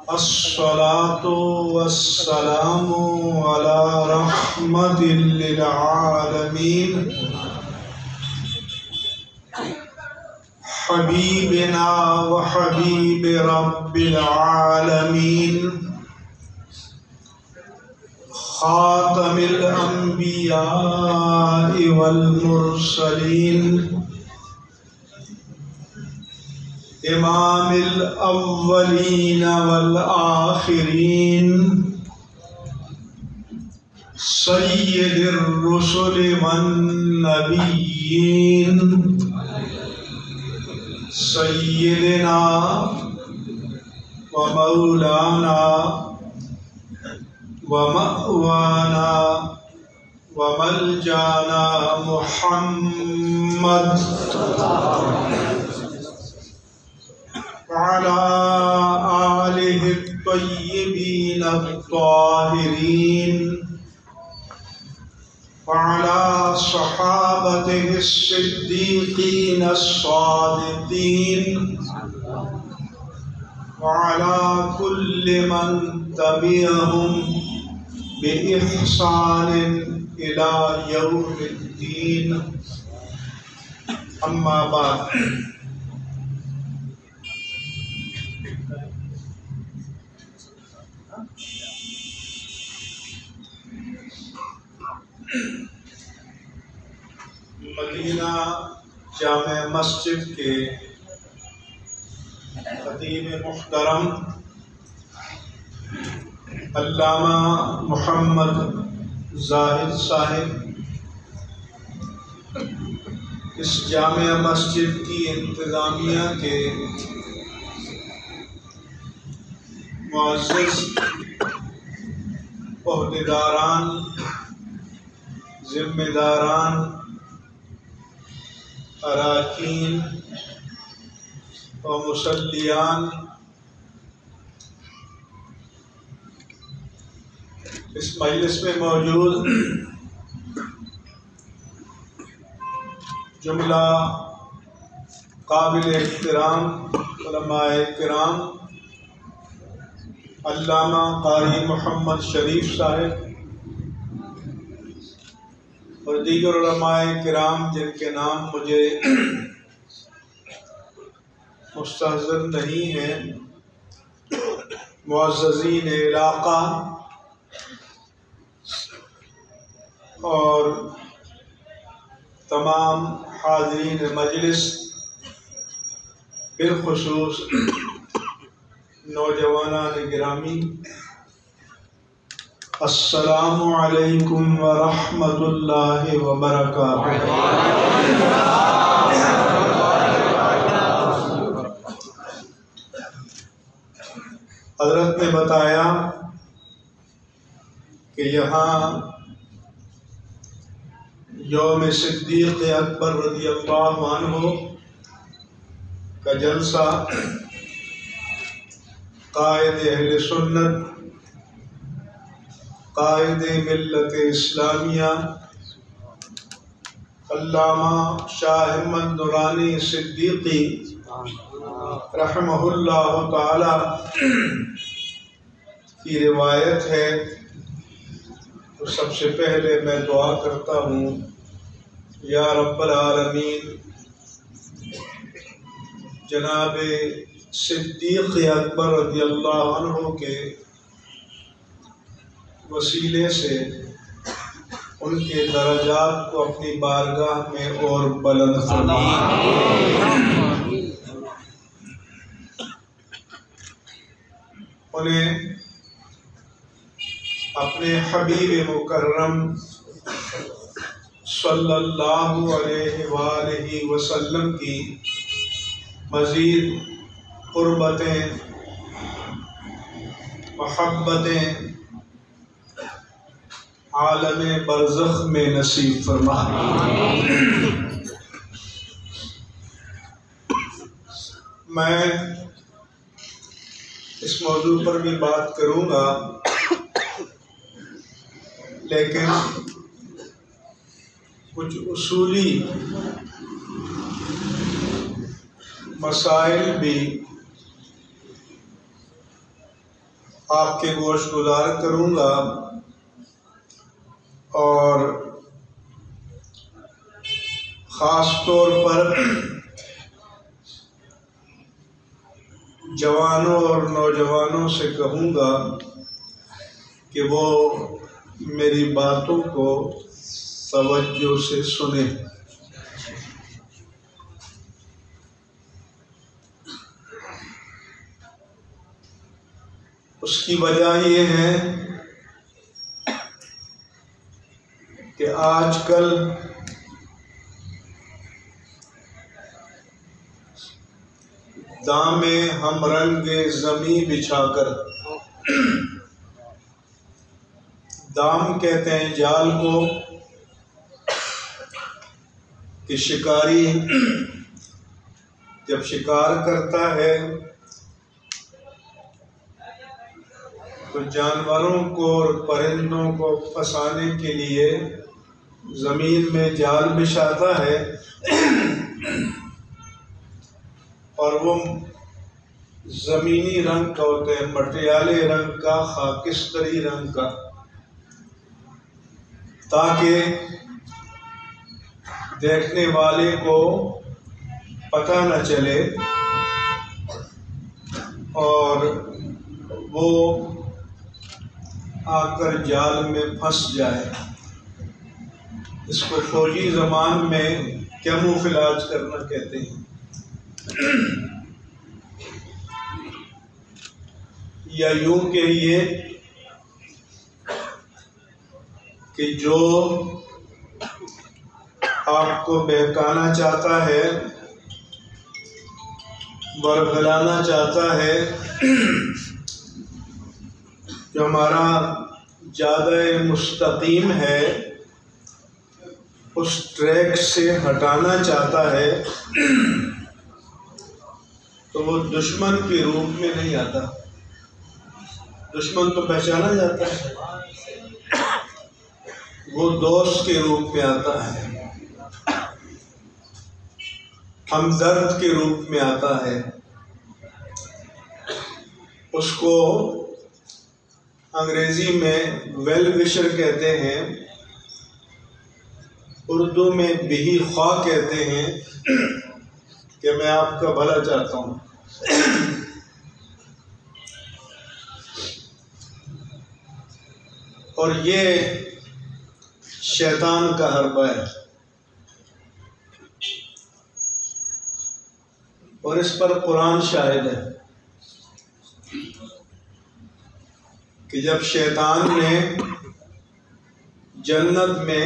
الصلاة والسلام على رحمة للعالمين حبيبنا وحبيب رب العالمين خاتم الأنبياء والمرسلين امام الاولین والآخرین سید الرسل والنبیین سیدنا ومولانا ومأوانا وملجانا محمد وعلى آله الطيبين الطاهرين وعلى صحابته الصديقين الصادقين وعلى كل من تبعهم بإحسان إلى يوم الدين أما بعد مدینہ جامع مسجد کے خطیب محترم علامہ محمد زاہد صاحب اس جامع مسجد کی انتظامیہ کے معزز عہدیداران، ذمہ داران، اراکین و مصلیان، اس مجلس میں موجود جملہ قابل احترام علماء کرام، علامہ قاری محمد شریف صاحب اور دیگر علماء کرام جن کے نام مجھے مستحضر نہیں ہیں، معززین علاقہ اور تمام حاضرین مجلس، بالخصوص نوجوانان گرامی، السلام علیکم ورحمۃ اللہ وبرکاتہ۔ حضرت نے بتایا کہ یہاں یوم صدیق اکبر رضی اللہ عنہ کا جلسہ قائد اہل سنت، قائد ملت اسلامیہ علامہ شاہ احمد نورانی صدیقی رحمہ اللہ تعالی کی روایت ہے، تو سب سے پہلے میں دعا کرتا ہوں یا رب العالمین جناب صدیق اکبر رضی اللہ عنہ کے وسیلے سے ان کے درجات کو اپنی بارگاہ میں اور بلند فرمائے۔ انہیں اپنے حبیب مکرم صلی اللہ علیہ وآلہ وسلم کی مزید قربتیں، محبتیں عالم برزخ میں نصیب فرما۔ میں اس موضوع پر بھی بات کروں گا، لیکن کچھ اصولی مسائل بھی آپ کے گوش گزار کروں گا، اور خاص طور پر جوانوں اور نوجوانوں سے کہوں گا کہ وہ میری باتوں کو توجہ سے سنیں۔ اس کی وجہ یہ ہے کہ آج کل دام ہم رنگ زمیں بچھا کر، دام کہتے ہیں جال کو، کہ شکاری جب شکار کرتا ہے تو جانوروں کو اور پرندوں کو پھنسانے کے لیے زمین میں جال بچھاتا ہے، اور وہ زمینی رنگ کا ہوتا ہے، مٹیالے رنگ کا، خاکستری رنگ کا، تاکہ دیکھنے والے کو پتہ نہ چلے اور وہ آ کر جال میں پھنس جائے۔ اس کو فوجی زبان میں کیموفلاج کرنا کہتے ہیں۔ یا یوں کہیے کہ جو آپ کو بہکانا چاہتا ہے، ورگلانا چاہتا ہے، جو ہمارا جادہ مستقیم ہے اس ٹریک سے ہٹانا چاہتا ہے، تو وہ دشمن کے روپ میں نہیں آتا۔ دشمن تو پہچانا جاتا ہے، وہ دوست کے روپ میں آتا ہے، ہمدرد کے روپ میں آتا ہے۔ اس کو انگریزی میں ویل وشر کہتے ہیں، اردو میں بہی خواہ کہتے ہیں، کہ میں آپ کا بھلا چاہتا ہوں۔ اور یہ شیطان کا حربہ ہے، اور اس پر قرآن شاہد ہے کہ جب شیطان نے جنت میں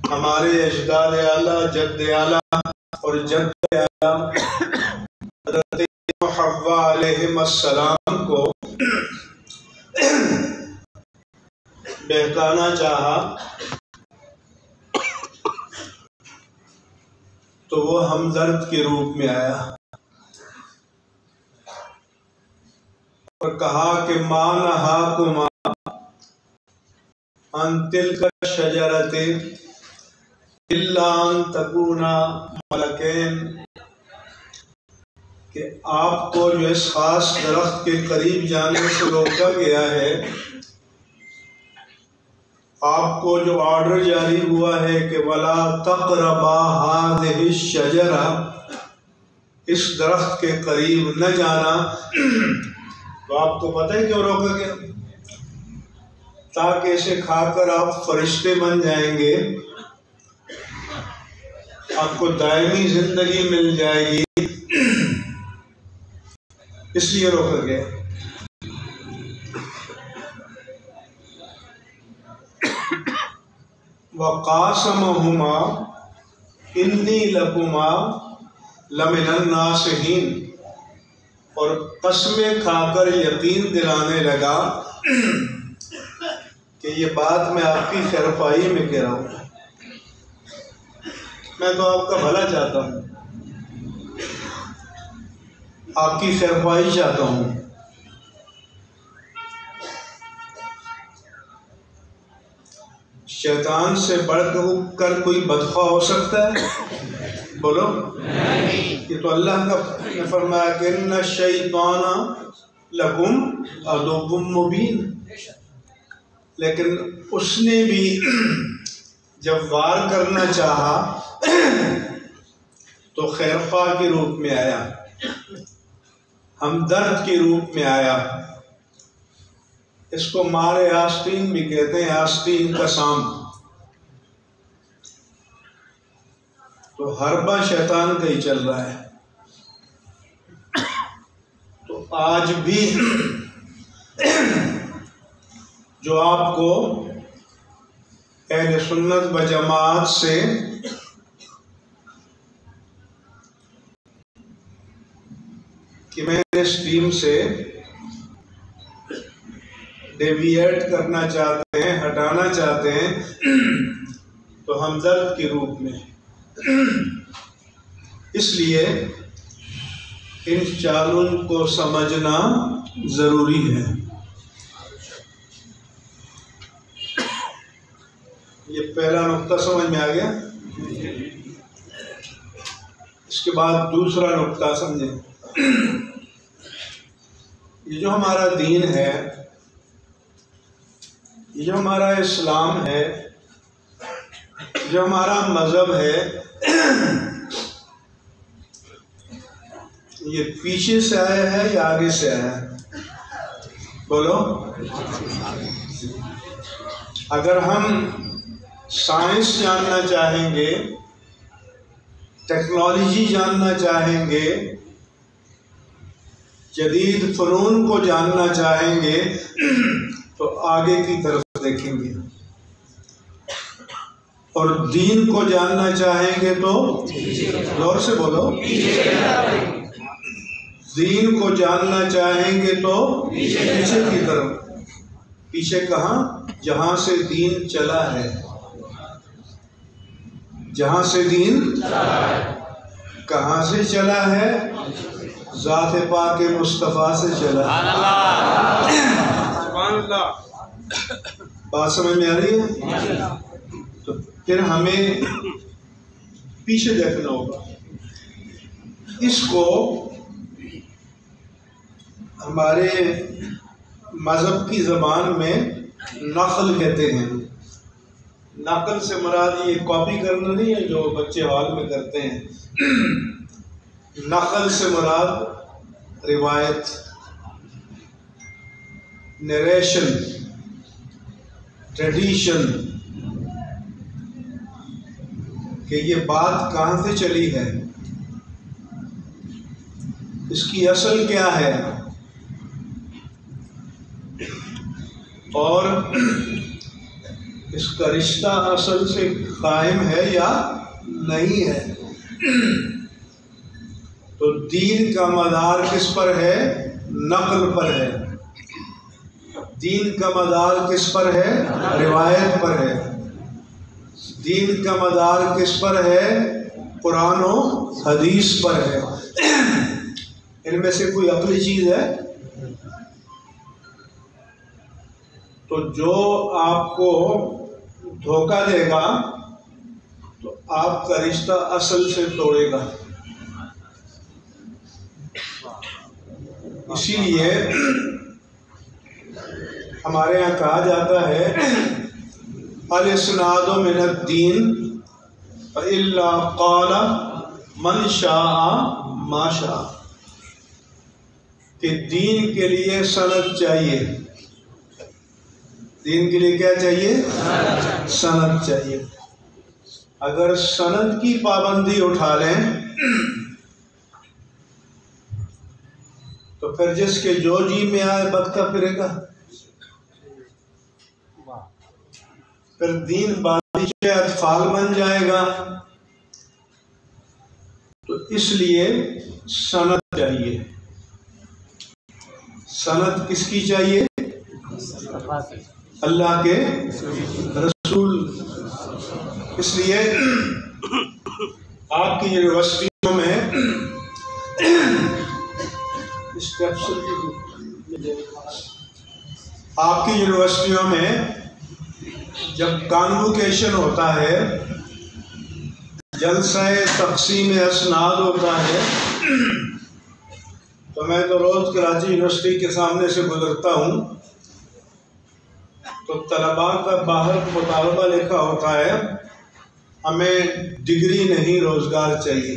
ہمارے اجداد اعلیٰ، جد اعلیٰ اور جد اعلیٰ حضرت حوا علیہ السلام کو بہکانا چاہا، تو وہ ہمدرد کے روپ میں آیا اور کہا کہ ما نہاکما عن تلک الشجرۃ الا ان تکونا ملکین، کہ آپ کو جو اس خاص درخت کے قریب جانے سے روکا گیا ہے، آپ کو جو آرڈر جاری ہوا ہے کہ وَلَا تَقْرَبَا هَٰذِهِ الشَّجَرَةَ، اس درخت کے قریب نہ جانا، تو آپ کو پتہ ہے کیوں روکا گیا؟ تاکہ اسے کھا کر آپ فرشتے بن جائیں گے، آپ کو دائمی زندگی مل جائے گی، اس لیے روکا گیا۔ وَقَاسَمَهُمَا إِنِّي لَكُمَا لَمِنَ النَّاصِحِينَ، اور قسمیں کھا کر یقین دلانے لگا کہ یہ بات میں آپ کی خیرخواہی میں کہہ رہا ہوں، میں تو آپ کا بھلا چاہتا ہوں، آپ کی خیرخواہی چاہتا ہوں۔ شیطان سے بڑھ کر کوئی بدخواہ ہو سکتا ہے؟ بولو یہ تو اللہ نے فرمایا کہ ان الشیطان لکم عدو مبین، لیکن اس نے بھی جب وار کرنا چاہا تو خیر خواہ کے روپ میں آیا، ہمدرد کے روپ میں آیا۔ اس کو مارے آستین بھی کہتے ہیں، آستین کا سام۔ تو حربہ شیطان کا ہی چل رہا ہے۔ تو آج بھی جو آپ کو اہل سنت و جماعت سے کہ مین اسٹریم سے ڈیویٹ کرنا چاہتے ہیں، ہٹانا چاہتے ہیں، تو ہمدرد کے روپ میں۔ اس لیے ان چالوں کو سمجھنا ضروری ہے۔ یہ پہلا نقطہ سمجھ میں آ گیا۔ اس کے بعد دوسرا نقطہ سمجھیں۔ یہ جو ہمارا دین ہے، یہ جو ہمارا اسلام ہے، جو ہمارا مذہب ہے، یہ پیچھے سے آیا ہے یا آگے سے آیا ہے؟ بولو۔ اگر ہم سائنس جاننا چاہیں گے، ٹیکنالوجی جاننا چاہیں گے، جدید فنون کو جاننا چاہیں گے تو آگے کی طرف دیکھیں گے، اور دین کو جاننا چاہیں گے تو زور سے بولو، دین کو جاننا چاہیں گے تو پیچھے کی طرف۔ پیچھے کہاں؟ جہاں سے دین چلا ہے، جہاں سے دین کہاں سے چلا ہے؟ ذات پاک مصطفیٰ سے چلا ہے۔ سبحان اللہ۔ بات سمجھ میں آ رہی ہے؟ تو پھر ہمیں پیچھے دیکھنا ہوگا۔ اس کو ہمارے مذہب کی زبان میں نقل کہتے ہیں۔ نقل سے مراد یہ کاپی کرنا نہیں ہے جو بچے ہال میں کرتے ہیں۔ نقل سے مراد روایت، نریشن، ٹریڈیشن، کہ یہ بات کہاں سے چلی ہے، اس کی اصل کیا ہے، اور اس کا رشتہ اصل سے قائم ہے یا نہیں ہے۔ تو دین کا مدار کس پر ہے؟ نقل پر ہے۔ دین کا مدار کس پر ہے؟ روایت پر ہے۔ دین کا مدار کس پر ہے؟ قرآن و حدیث پر ہے۔ ان میں سے کوئی عقلی چیز ہے؟ تو جو آپ کو دھوکہ دے گا تو آپ کا رشتہ اصل سے توڑے گا۔ اسی لیے ہمارے یہاں کہا جاتا ہے الاسناد من الدین الا قال من شاء ما شاء، کہ دین کے لیے سند چاہیے۔ دین کے لیے کیا چاہیے؟ سند چاہیے۔ اگر سند کی پابندی اٹھا لیں تو پھر جس کے جو جی میں آئے بدکا پھرے گا، پھر دین بادشاہ اطفال بن جائے گا۔ تو اس لیے سند چاہیے۔ سند کس کی چاہیے؟ اللہ کے رسول۔ اس لیے آپ کی یونیورسٹیوں میں جب کانوکیشن ہوتا ہے جلسہ تقسیم اسناد ہوتا ہے تو میں تو روز کراچی یونیورسٹی کے سامنے سے گزرتا ہوں تو طلباء کا باہر مطالبہ لکھا ہوتا ہے ہمیں ڈگری نہیں روزگار چاہیے،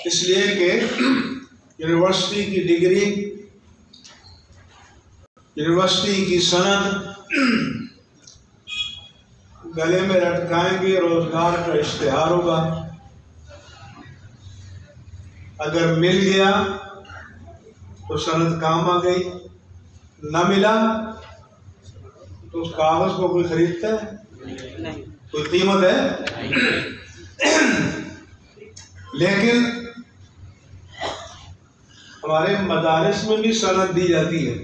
اس لیے کہ یونیورسٹی کی ڈگری، یونیورسٹی کی سند گلے میں لٹکائیں گے، روزگار کا اشتہار ہوگا، اگر مل گیا تو سند کام آ گئی، نہ ملا تو اس کاغذ کو کوئی خریدتا ہے؟ کوئی قیمت ہے؟ لیکن ہمارے مدارس میں بھی سند دی جاتی ہے،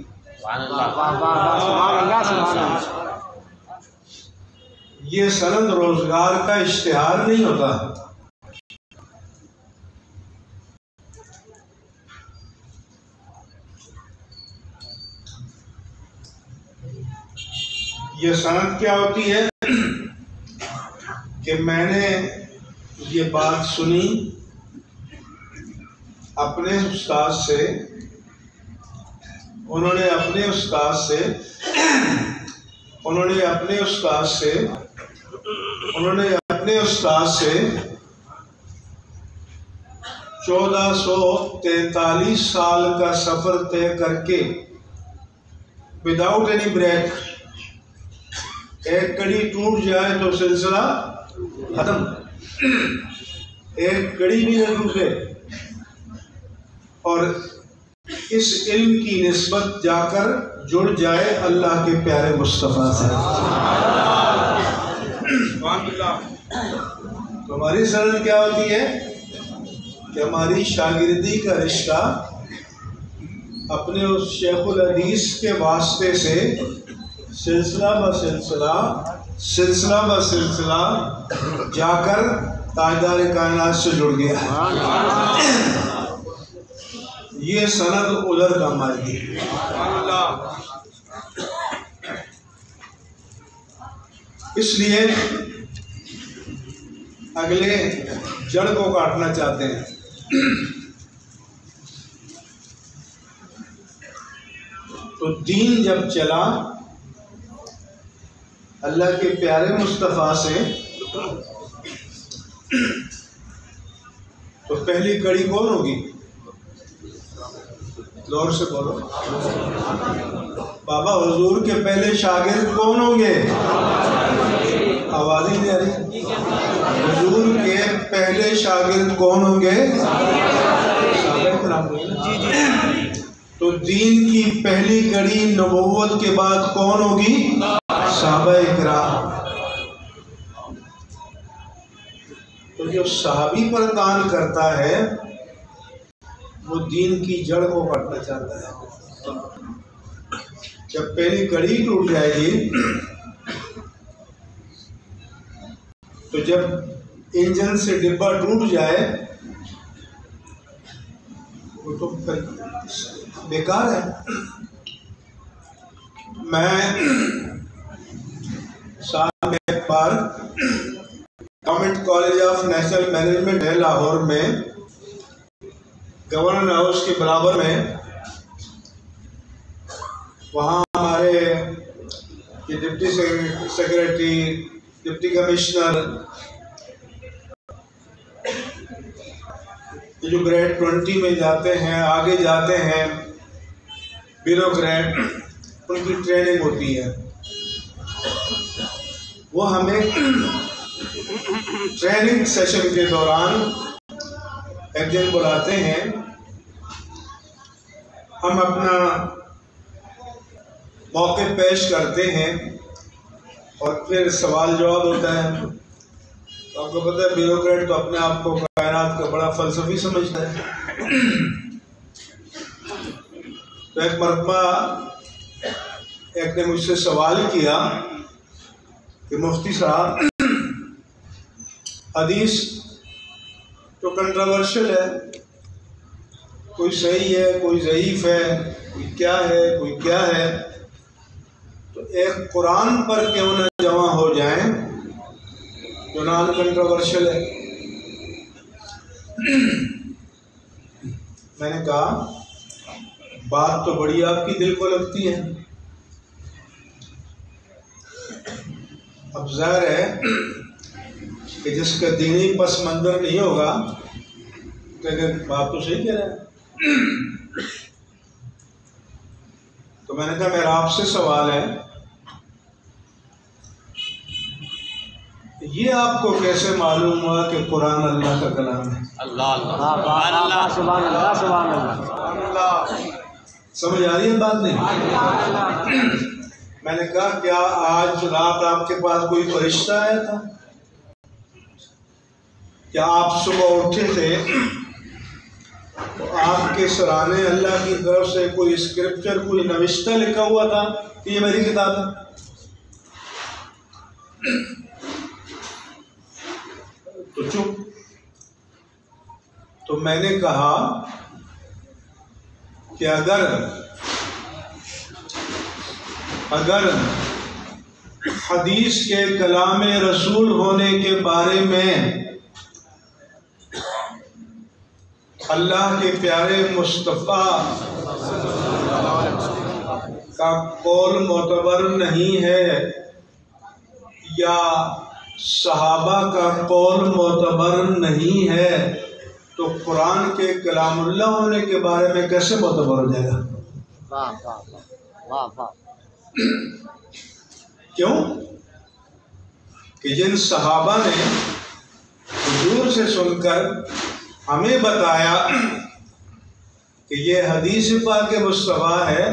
یہ سند روزگار کا اشتہار نہیں ہوتا۔ یہ سند کیا ہوتی ہے کہ میں نے یہ بات سنی اپنے استاد سے، انہوں نے اپنے استاد سے 1443 سال کا سفر طے کر کے وداؤٹ اینی بریک، ایک کڑی ٹوٹ جائے تو سلسلہ ختم، ایک کڑی بھی نہ ٹوٹے، اور اس علم کی نسبت جا کر جڑ جائے اللہ کے پیارے مصطفیٰ سے۔ تو ہماری سند کیا ہوتی ہے کہ ہماری شاگردی کا رشتہ اپنے اس شیخ الحدیث کے واسطے سے سلسلہ بہ سلسلہ جا کر تاجدار کائنات سے جڑ گیا ہے۔ یہ سند ادھر کام آئے گی۔ اس لیے اگلے جڑ کو کاٹنا چاہتے ہیں۔ تو دین جب چلا اللہ کے پیارے مصطفیٰ سے تو پہلی کڑی کون ہوگی؟ زور سے بولو۔ بابا حضور کے پہلے شاگرد کون ہوں گے؟ آواز ہی نہیں آ رہی۔ حضور کے پہلے شاگرد کون ہوں گے؟ تو دین کی پہلی کڑی نبوت کے بعد کون ہوگی؟ صحابہ اکرام۔ تو جو صحابی پر کام کرتا ہے وہ دین کی جڑ کو کاٹنا چاہتا ہے۔ جب پہلی کڑی ٹوٹ جائے گی تو جب انجن سے ڈبہ ٹوٹ جائے وہ تو پھر بیکار ہے۔ میں سال میں ایک بار government college of national management ہے لاہور میں، گورنر ہاؤس کے برابر میں، وہاں ہمارے ڈپٹی سیکریٹری، ڈپٹی کمشنر، جو گریڈ 20 میں جاتے ہیں، آگے جاتے ہیں، بیوروکریٹ، ان کی ٹریننگ ہوتی ہے۔ وہ ہمیں ٹریننگ سیشن کے دوران ایک دن بلاتے ہیں، ہم اپنا موقع پیش کرتے ہیں اور پھر سوال جواب ہوتا ہے۔ تو آپ کو پتہ ہے بیوروکریٹ تو اپنے آپ کو کائنات کا بڑا فلسفی سمجھتا ہے۔ تو ایک مرتبہ ایک نے مجھ سے سوال کیا کہ مفتی صاحب حدیث تو کنٹروورشل ہے، کوئی صحیح ہے، کوئی ضعیف ہے، کوئی کیا ہے، کوئی کیا ہے، تو ایک قرآن پر کیوں نہ جمع ہو جائیں جو نان کنٹروورشل ہے۔ میں نے کہا بات تو بڑی آپ کی دل کو لگتی ہے، اب ظاہر ہے کہ جس کا دینی پس منظر نہیں ہوگا کہ بات تو صحیح کہہ رہا ہے۔ تو میں نے کہا میرا آپ سے سوال ہے، یہ آپ کو کیسے معلوم ہوا کہ قرآن اللہ کا کلام ہے؟ اللہ سبحان اللہ سبحان اللہ، سمجھ آ رہی ہے بات نہیں؟ میں نے کہا کیا آج رات آپ کے پاس کوئی فرشتہ آیا تھا؟ کیا آپ صبح اٹھے تھے تو آپ کے سرانے اللہ کی طرف سے کوئی اسکرپچر، کوئی نوشتہ لکھا ہوا تھا کہ یہ میری کتاب ہے؟ تو چپ۔ تو میں نے کہا کہ اگر حدیث کے کلام رسول ہونے کے بارے میں اللہ کے پیارے مصطفیٰ کا قول معتبر نہیں ہے یا صحابہ کا قول معتبر نہیں ہے تو قرآن کے کلام اللہ ہونے کے بارے میں کیسے معتبر ہو جائے گا؟ کیوں کہ جن صحابہ نے حضور سے سن کر ہمیں بتایا کہ یہ حدیث پاک مصطفیٰ ہے،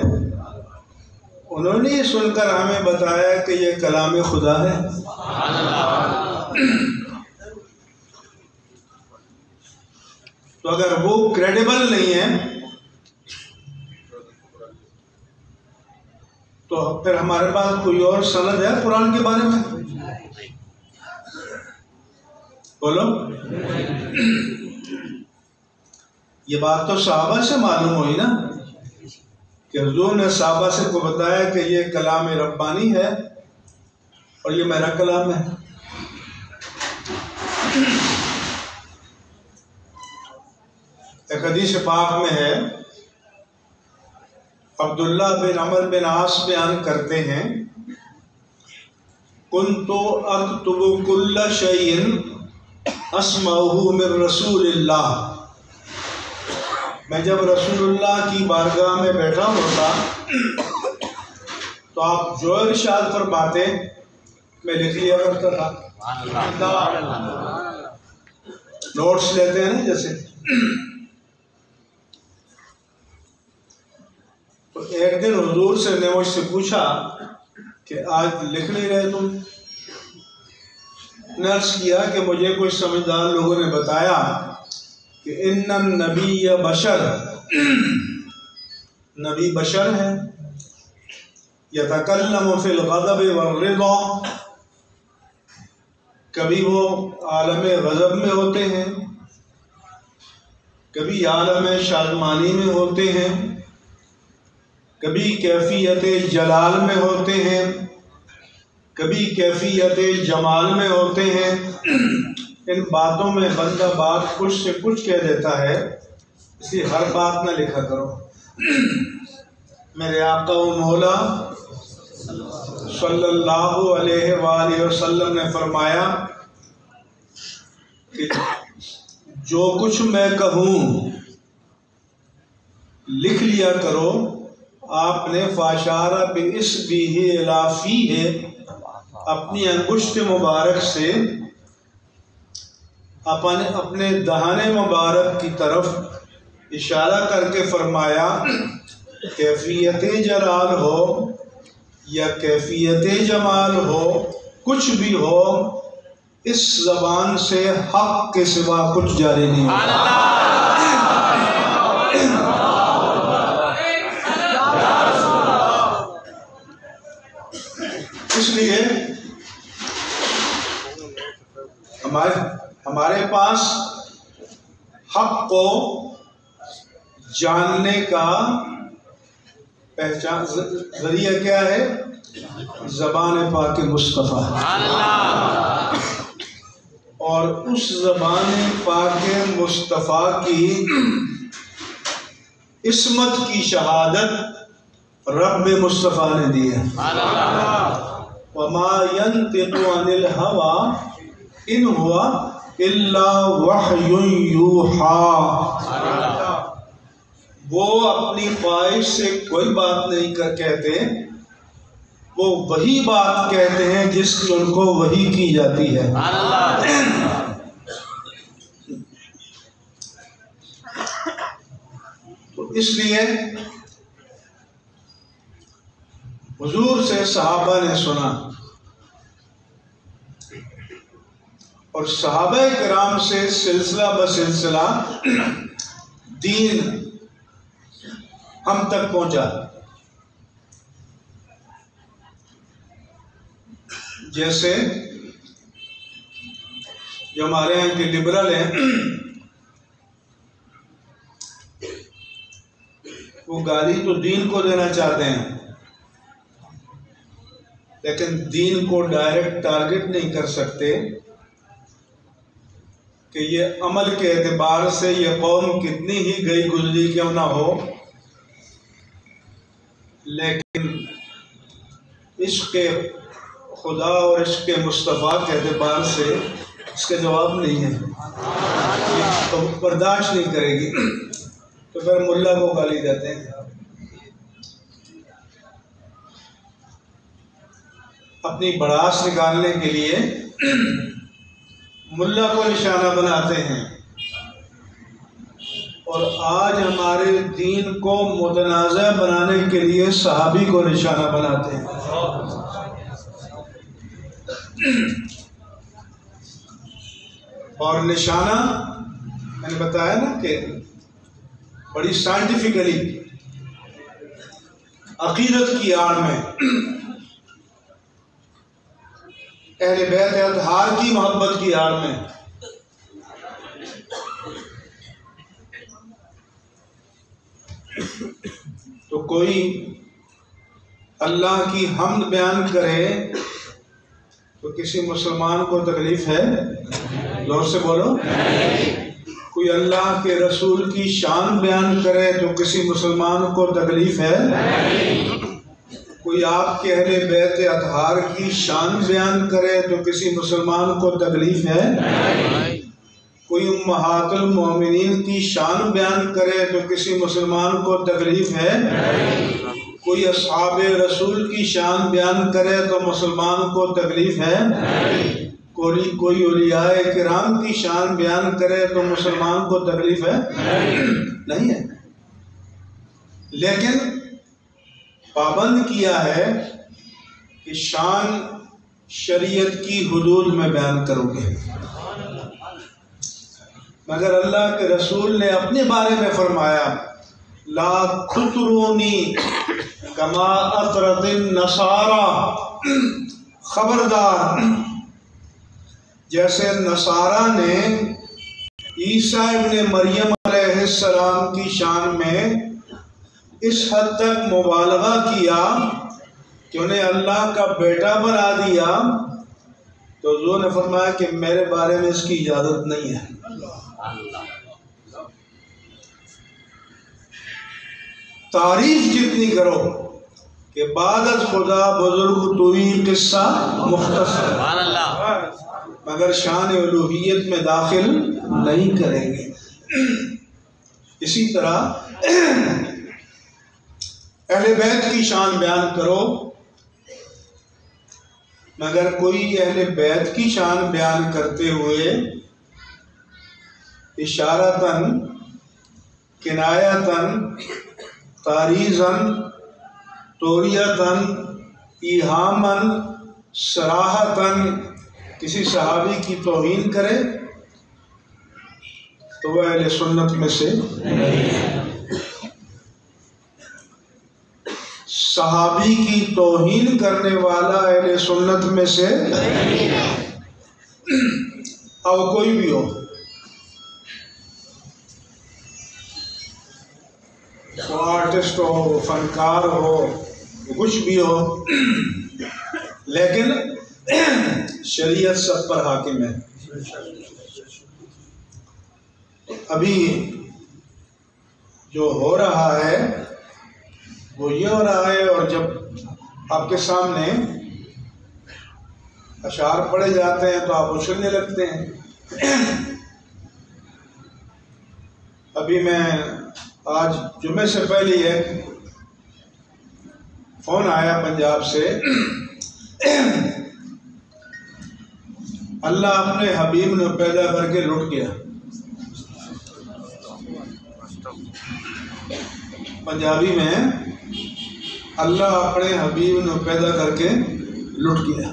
انہوں نے سن کر ہمیں بتایا کہ یہ کلام خدا ہے۔ تو اگر وہ کریڈیبل نہیں ہے تو پھر ہمارے پاس کوئی اور سند ہے قرآن کے بارے میں؟ بولو۔ یہ بات تو صحابہ سے معلوم ہوئی نا کہ حضور نے صحابہ سے کو بتایا کہ یہ کلام ربانی ہے اور یہ میرا کلام ہے۔ ایک حدیث پاک میں ہے، عبداللہ بن عمر بن عاص بیان کرتے ہیں، کنت اکتب کل شیء اسمعہ من رسول اللہ، میں جب رسول اللہ کی بارگاہ میں بیٹھا ہوتا تو آپ جو ارشاد فرماتے میں لکھ لیا کرتا تھا۔ نوٹس لیتے ہیں نا جیسے۔ تو ایک دن حضور سے نے مجھ سے پوچھا کہ آج لکھ نہیں رہے تم؟ نے عرض کیا کہ مجھے کچھ سمجھدار لوگوں نے بتایا کہ ان النبی بشر، نبی بشر ہے، یتکلم فی الغضب والرضا، کبھی وہ عالم غضب میں ہوتے ہیں، کبھی عالم شادمانی میں ہوتے ہیں، کبھی کیفیت جلال میں ہوتے ہیں، کبھی کیفیت جمال میں ہوتے ہیں۔ ان باتوں میں بندہ بات کچھ سے کچھ کہہ دیتا ہے، اس لیے ہر بات نہ لکھا کرو۔ میرے آقا و مولا صلی اللہ علیہ وآلہ وسلم نے فرمایا کہ جو کچھ میں کہوں لکھ لیا کرو۔ آپ نے فاشارہ بِإِصْبِعِهِ إِلَىٰ فِيهِ، اپنی انگشت مبارک سے اپنے دہانے مبارک کی طرف اشارہ کر کے فرمایا، کیفیت جلال ہو یا کیفیت جمال ہو، کچھ بھی ہو، اس زبان سے حق کے سوا کچھ جاری نہیں ہوتا۔ اس لیے ہمارے پاس حق کو جاننے کا پہچان ذریعہ کیا ہے؟ زبان پاک مصطفیٰ۔ اور اس زبان پاک مصطفیٰ کی عصمت کی شہادت رب مصطفیٰ نے دی ہے۔ وَمَا يَنْطِقُ عَنِ الْهَوَىٰ إِنْ هُوَ إِلَّا وَحْيٌ يُوحَىٰ۔ وہ اپنی خواہش سے کوئی بات نہیں کہتے، وہ وہی بات کہتے ہیں جس کی ان کو وحی کی جاتی ہے۔ تو اس لیے حضور سے صحابہ نے سنا اور صحابہ کرام سے سلسلہ بسلسلہ دین ہم تک پہنچا۔ جیسے جو ہمارے یہاں کے لبرل ہیں وہ گالی تو دین کو دینا چاہتے ہیں، لیکن دین کو ڈائریکٹ ٹارگٹ نہیں کر سکتے کہ یہ عمل کے اعتبار سے یہ قوم کتنی ہی گئی گزری کیوں نہ ہو، لیکن عشق خدا اور عشق مصطفیٰ کے اعتبار سے اس کے جواب نہیں ہے، تو برداشت نہیں کرے گی، تو پھر ملا کو گالی دیتے ہیں۔ اپنی بڑاس نکالنے کے لیے ملا کو نشانہ بناتے ہیں، اور آج ہمارے دین کو متنازع بنانے کے لیے صحابی کو نشانہ بناتے ہیں۔ اور نشانہ میں نے بتایا نا کہ بڑی سائنٹیفکلی عقیدت کی آڑ میں اہل بیت اطہار کی محبت کی آڑ میں تو کوئی اللہ کی حمد بیان کرے تو کسی مسلمان کو تکلیف ہے؟ زور سے بولو۔ کوئی اللہ کے رسول کی شان بیان کرے تو کسی مسلمان کو تکلیف ہے؟ کوئی آپ کے اہل بیت اطہار کی شان بیان کرے تو کسی مسلمان کو تکلیف ہے؟ کوئی امہات المومنین کی شان بیان کرے تو کسی مسلمان کو تکلیف ہے؟ کوئی اصحاب رسول کی شان بیان کرے تو مسلمان کو تکلیف ہے؟ کوئی اولیاء کرام کی شان بیان کرے تو مسلمان کو تکلیف ہے؟ نہیں ہے، لیکن پابند کیا ہے کہ شان شریعت کی حدود میں بیان کرو گے، مگر اللہ کے رسول نے اپنے بارے میں فرمایا لا تطرونی کما اطرت النصارى، خبردار جیسے نصارہ نے عیسیٰ ابن مریم علیہ السلام کی شان میں اس حد تک مبالغہ کیا کہ انہیں اللہ کا بیٹا بنا دیا، تو حضور نے فرمایا کہ میرے بارے میں اس کی اجازت نہیں ہے۔ تعریف جتنی کرو کہ بعد از خدا بزرگ توئی قصہ مختصر، مگر شان الوہیت میں داخل نہیں کریں گے۔ اسی طرح اہل بیت کی شان بیان کرو، مگر کوئی اہل بیت کی شان بیان کرتے ہوئے اشارتاً، کنایتاً، تعریضاً، توریتاً، ایہاماً، صراحتاً کسی صحابی کی توہین کرے تو وہ اہل سنت میں سے صحابی کی توہین کرنے والا اہل سنت میں سے اب کوئی بھی ہو، وہ آرٹسٹ ہو، فنکار ہو، کچھ بھی ہو، لیکن شریعت سب پر حاکم ہے۔ ابھی جو ہو رہا ہے وہ یہ ہو رہا ہے، اور جب آپ کے سامنے اشعار پڑھے جاتے ہیں تو آپ اچھلنے لگتے ہیں۔ ابھی میں آج جمعے سے پہلے ایک فون آیا پنجاب سے، اللہ اپنے حبیب نے پیدا کر کے لٹ گیا۔ پنجابی میں اللہ اپنے حبیب نے پیدا کر کے لٹ گیا،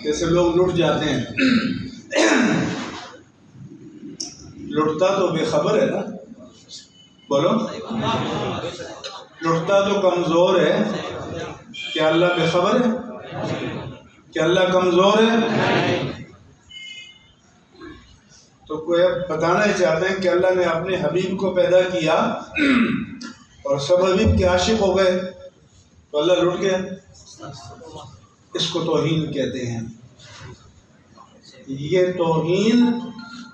جیسے لوگ لٹ جاتے ہیں۔ لٹتا تو بے خبر ہے نا، بولو، لٹتا تو کمزور ہے۔ کیا اللہ بے خبر ہے؟ کیا اللہ کمزور ہے؟ تو کوئی بتانا ہی چاہتے ہیں کہ اللہ نے اپنے حبیب کو پیدا کیا اور سب حبیب کے عاشق ہو گئے تو اللہ لٹ گیا۔ اس کو توہین کہتے ہیں۔ یہ توہین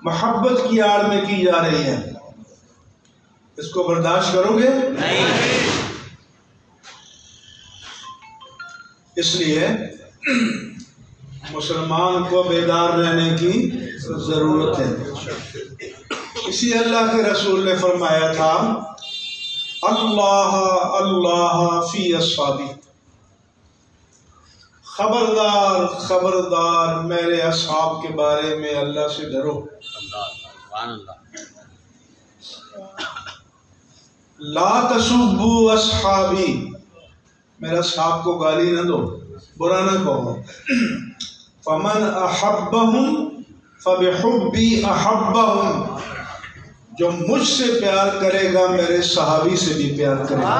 محبت کی آڑ میں کی جا رہی ہے، اس کو برداشت کرو گے؟ نہیں۔ اس لیے مسلمان کو بیدار رہنے کی ضرورت ہے۔ اسی اللہ کے رسول نے فرمایا تھا، اللہ اللہ فی اصحابی، خبردار خبردار میرے اصحاب کے بارے میں اللہ سے ڈرو۔ لا تسبوا اصحابی، میرے اصحاب کو گالی نہ دو، برا نہ کہو۔ فمن احبہم فبحبی احبہم، جو مجھ سے پیار کرے گا میرے صحابی سے بھی پیار کرے گا۔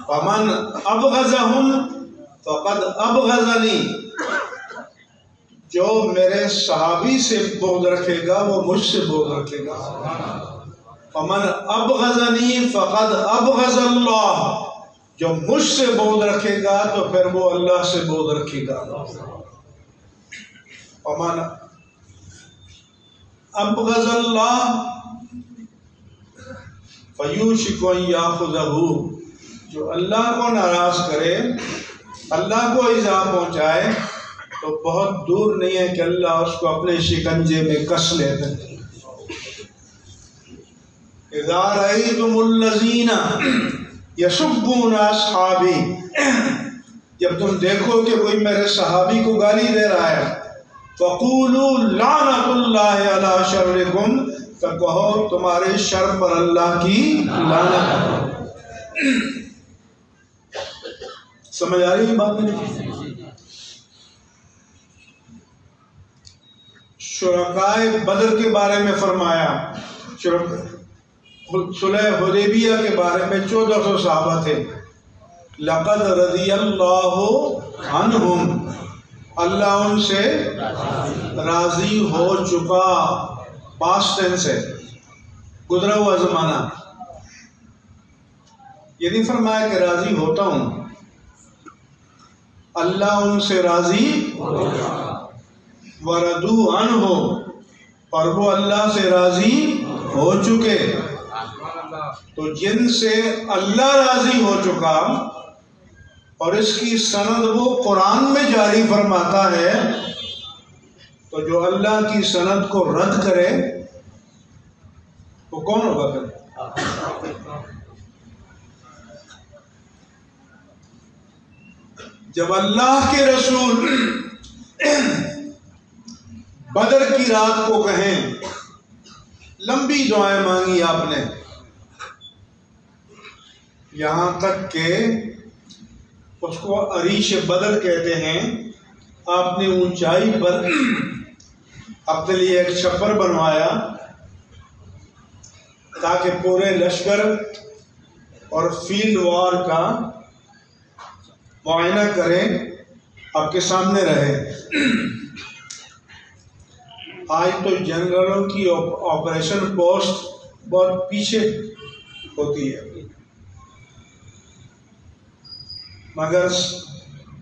فمن ابغضہم فقد ابغضنی، جو میرے صحابی سے بغض رکھے گا وہ مجھ سے بغض رکھے گا۔ فمن ابغضنی فقد ابغض اللہ، جو مجھ سے بغض رکھے گا تو پھر وہ اللہ سے بغض رکھے گا۔ فمن ابغض اللہ فیوشک ان یاخذہ، جو اللہ کو ناراض کرے، اللہ کو ایذا پہنچائے تو بہت دور نہیں ہے کہ اللہ اس کو اپنے شکنجے میں کس لے۔ اذا رأیتم الذین یسبون اصحابی، جب تم دیکھو کہ کوئی میرے صحابی کو گالی دے رہا ہے، فقولوا لعنت اللہ علی شرکم، تو کہو تمہارے شر پر اللہ کی لعنت۔ سمجھ آ رہی ہے بات میری؟ شرکائے بدر کے بارے میں فرمایا، صلح حدیبیہ کے بارے میں 1400 صحابہ تھے۔ لقد رضی اللہ عنہم، اللہ ان سے راضی ہو چکا، پاسٹ ٹینس ہے، گزرا ہوا زمانہ۔ یہ نہیں فرمایا کہ راضی ہوتا ہوں، اللہ ان سے راضی وردوا عنہ، اور وہ اللہ سے راضی ہو چکے۔ تو جن سے اللہ راضی ہو چکا اور اس کی سند وہ قرآن میں جاری فرماتا ہے، تو جو اللہ کی سند کو رد کرے وہ کون ہوگا پھر؟ جب اللہ کے رسول بدر کی رات کو کہیں، لمبی دعائیں مانگی آپ نے، یہاں تک کہ اس کو عریش بدر کہتے ہیں، آپ نے اونچائی پر اپنے لیے ایک چھپر بنوایا تاکہ پورے لشکر اور فیلڈ وار کا معائنہ کریں، آپ کے سامنے رہے۔ آج تو جنرلوں کی آپریشن پوسٹ بہت پیچھے ہوتی ہے، مگر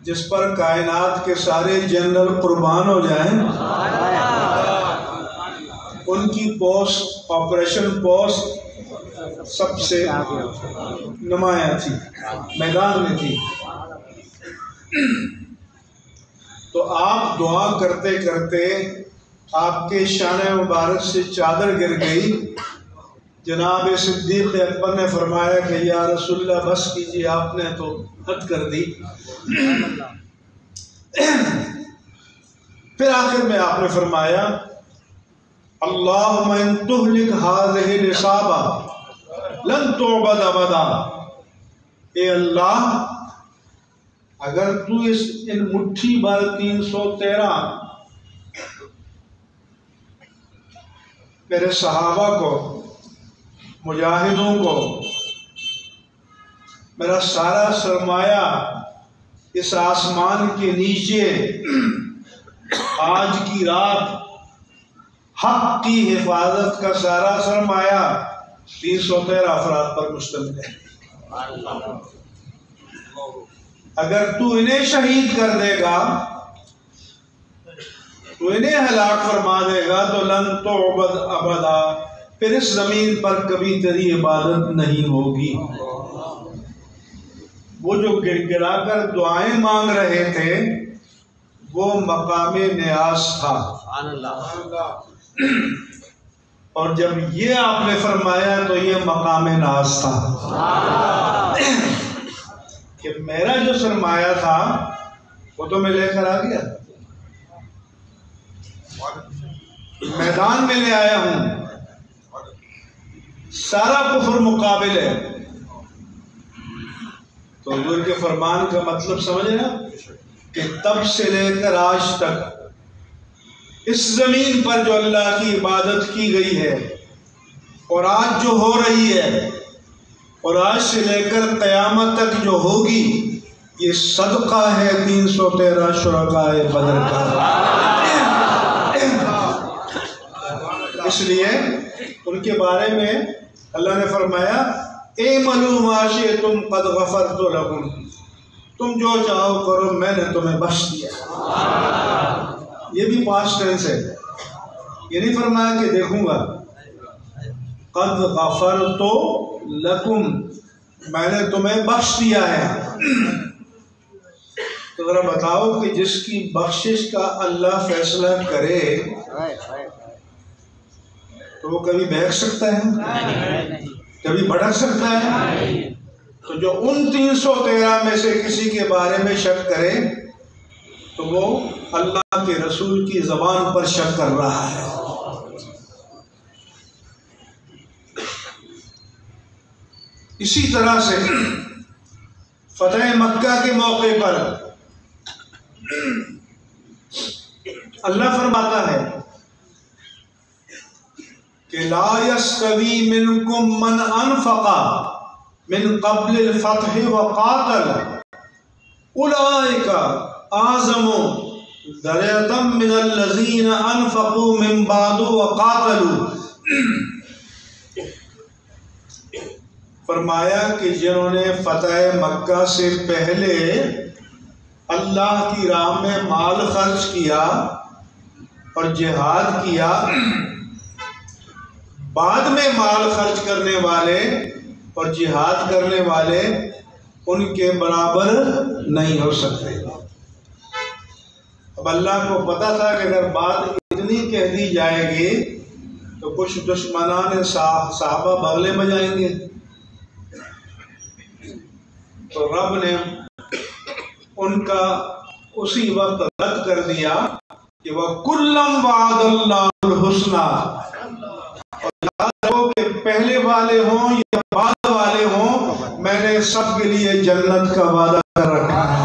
جس پر کائنات کے سارے جنرل قربان ہو جائیں، ان کی پوسٹ، آپریشن پوسٹ سب سے نمایاں تھی، میدان میں تھی۔ تو آپ دعا کرتے کرتے آپ کے شان مبارک سے چادر گر گئی۔ جناب صدیق اکبر نے فرمایا کہ یا رسول اللہ بس کیجیے، آپ نے تو حد کر دی۔ پھر آخر میں آپ نے فرمایا اللہم ان تہلک ہذہ العصابہ لن تعبد ابدا، اے اللہ اگر تو ان مٹھی بھر 313 میرے صحابہ کو، مجاہدوں کو، میرا سارا سرمایہ اس آسمان کے نیچے آج کی رات حق کی حفاظت کا سارا سرمایہ 313 افراد پر مشتمل ہے، اگر تو انہیں شہید کر دے گا، تو انہیں ہلاک فرما دے گا تو لن تعبد ابدا، پھر اس زمین پر کبھی تیری عبادت نہیں ہوگی۔ وہ جو گر گرا کر دعائیں مانگ رہے تھے وہ مقام نیاز تھا، اور جب یہ آپ نے فرمایا تو یہ مقام ناز تھا کہ میرا جو سرمایہ تھا وہ تو میں لے کر آ گیا، میدان میں لے آیا ہوں، سارا کفر مقابل ہے۔ تو حضور کے فرمان کا مطلب سمجھے نا کہ تب سے لے کر آج تک اس زمین پر جو اللہ کی عبادت کی گئی ہے اور آج جو ہو رہی ہے اور آج سے لے کر قیامت تک جو ہوگی، یہ صدقہ ہے 313 شہداء بدر کا۔ اس لیے ان کے بارے میں اللہ نے فرمایا اعملوا ما شئتم قد غفرت لکم، تم جو چاہو کرو میں نے تمہیں بخش دیا۔ یہ بھی پاسٹ ٹینس ہے، یہ نہیں فرمایا کہ دیکھوں گا، قد غفرت لکم، میں نے تمہیں بخش دیا ہے۔ تو ذرا بتاؤ کہ جس کی بخشش کا اللہ فیصلہ کرے تو وہ کبھی بہک سکتا ہے؟ کبھی بھٹک سکتا ہے؟ تو جو ان 313 میں سے کسی کے بارے میں شک کرے تو وہ اللہ کے رسول کی زبان پر شک کر رہا ہے۔ اسی طرح سے فتح مکہ کے موقع پر اللہ فرماتا ہے کہ لا یستوی منکم من انفق من قبل الفتح وقاتل اولئک اعظم درجۃ من الذین انفقوا من بعد وقاتلوا۔ فرمایا کہ جنہوں نے فتح مکہ سے پہلے اللہ کی راہ میں مال خرچ کیا اور جہاد کیا، بعد میں مال خرچ کرنے والے اور جہاد کرنے والے ان کے برابر نہیں ہو سکتے۔ اب اللہ کو پتا تھا کہ اگر بات اتنی کہہ دی جائے گی تو کچھ دشمنان صحابہ بغلے بجائیں گے، تو رب نے ان کا اسی وقت رد کر دیا کہ وَكُلًّا وَعَدَ اللَّهُ الْحُسْنَى، اور یاد رکھو کہ پہلے والے ہوں یا بعد والے ہوں، میں نے سب کے لیے جنت کا وعدہ کر رکھا ہے۔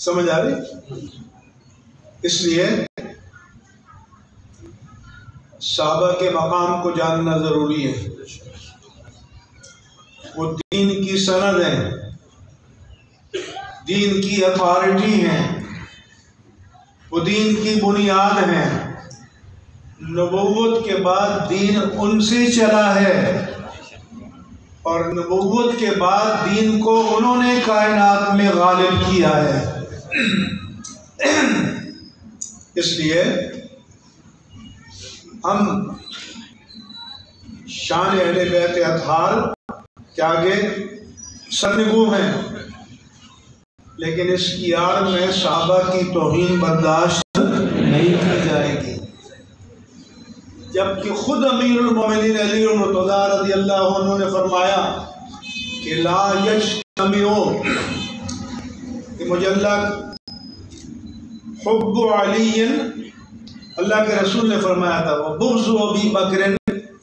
سمجھ آ رہی؟ اس لیے صحابہ کے مقام کو جاننا ضروری ہے۔ وہ دین کی سند ہیں، دین کی اتھارٹی ہیں، وہ دین کی بنیاد ہیں۔ نبوت کے بعد دین ان سے چلا ہے، اور نبوت کے بعد دین کو انہوں نے کائنات میں غالب کیا ہے۔ اس لیے ہم شان اہل بیت اطہار کے آگے سرنگو ہیں، لیکن اس کی آڑ میں صحابہ کی توہین برداشت نہیں کی جائے گی، جبکہ خود امیر المومنین علی المرتضیٰ رضی اللہ عنہ نے فرمایا کہ لا یجتمعوا، کہ مجھے اللہ حب علی، اللہ کے رسول نے فرمایا تھا وبغض ابی بکر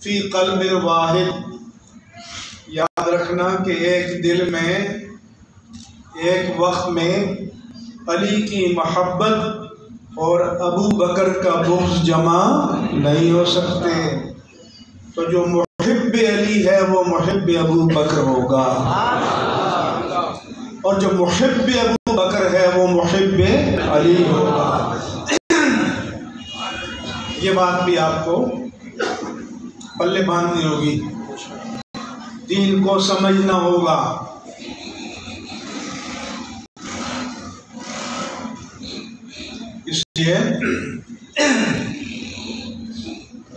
فی قلب واحد، یاد رکھنا کہ ایک دل میں ایک وقت میں علی کی محبت اور ابو بکر کا بغض جمع نہیں ہو سکتے، تو جو محب علی ہے وہ محب ابو بکر ہوگا، اور جو محب ابو بکر ہے وہ محب علی ہوگا۔ یہ بات بھی آپ کو پلے باندھنی ہوگی، دین کو سمجھنا ہوگا۔ اس لیے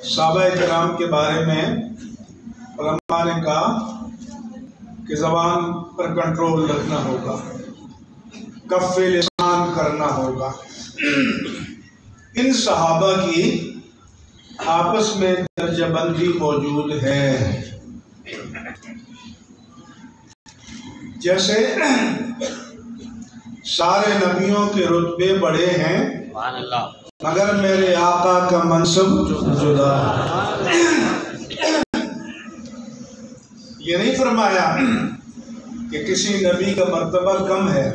صحابہ کرام کے بارے میں علماء نے کہا کہ زبان پر کنٹرول رکھنا ہوگا، کف لسان کرنا ہوگا۔ ان صحابہ کی آپس میں درجہ بندی موجود ہے، جیسے سارے نبیوں کے رتبے بڑے ہیں مگر میرے آقا کا منصب جدا ہے۔ یہ نہیں فرمایا کہ کسی نبی کا مرتبہ کم ہے،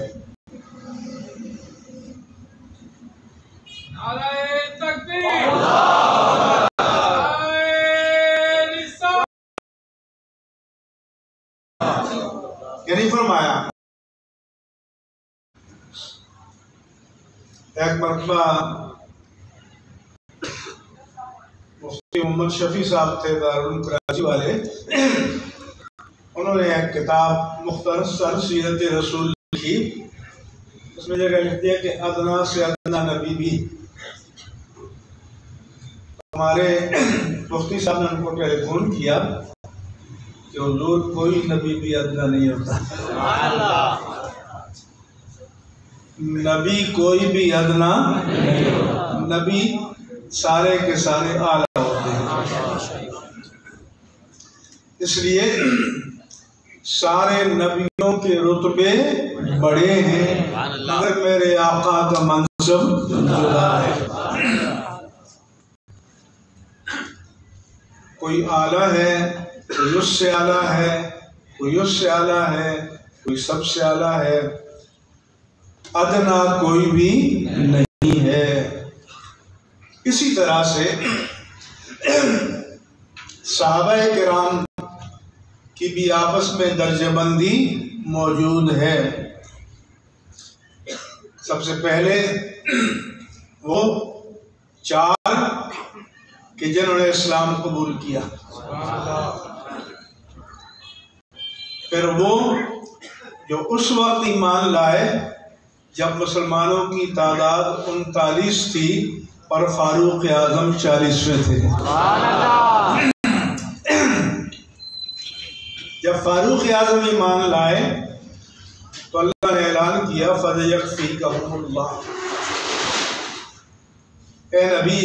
یہ نہیں فرمایا۔ ایک مرتبہ مفتی محمد شفیع صاحب تھے دارالعلوم کراچی والے، انہوں نے ایک کتاب مختصر سیرت رسول لکھی، اس میں جگہ لکھ دیا کہ ادنا سے ادنا نبی بھی۔ ہمارے مفتی صاحب نے ان کو ٹیلی فون کیا کہ حضور کوئی نبی بھی ادنا نہیں ہوتا، نبی کوئی بھی ادنا نہیں ہوتا، نبی سارے کے سارے اعلیٰ ہوتے ہیں۔ اس لیے سارے نبیوں کے رتبے بڑے ہیں مگر میرے آقا کا منصب جدا ہے۔ کوئی اعلیٰ ہے، کوئی اس سے اعلیٰ ہے، کوئی اس سے اعلیٰ ہے، کوئی سب سے اعلیٰ ہے، ادنا کوئی بھی نہیں ہے۔ اسی طرح سے صحابہ کرام کی بھی آپس میں درجہ بندی موجود ہے۔ سب سے پہلے وہ چار کہ جنہوں نے اسلام قبول کیا، پھر وہ جو اس وقت ایمان لائے جب مسلمانوں کی تعداد 39 تھی اور فاروق اعظم 40ویں تھے۔ جب فاروق اعظم ایمان لائے تو اللہ نے اعلان کیا فَسَيَكْفِيكَهُمُ اللَّهُ، اے نبی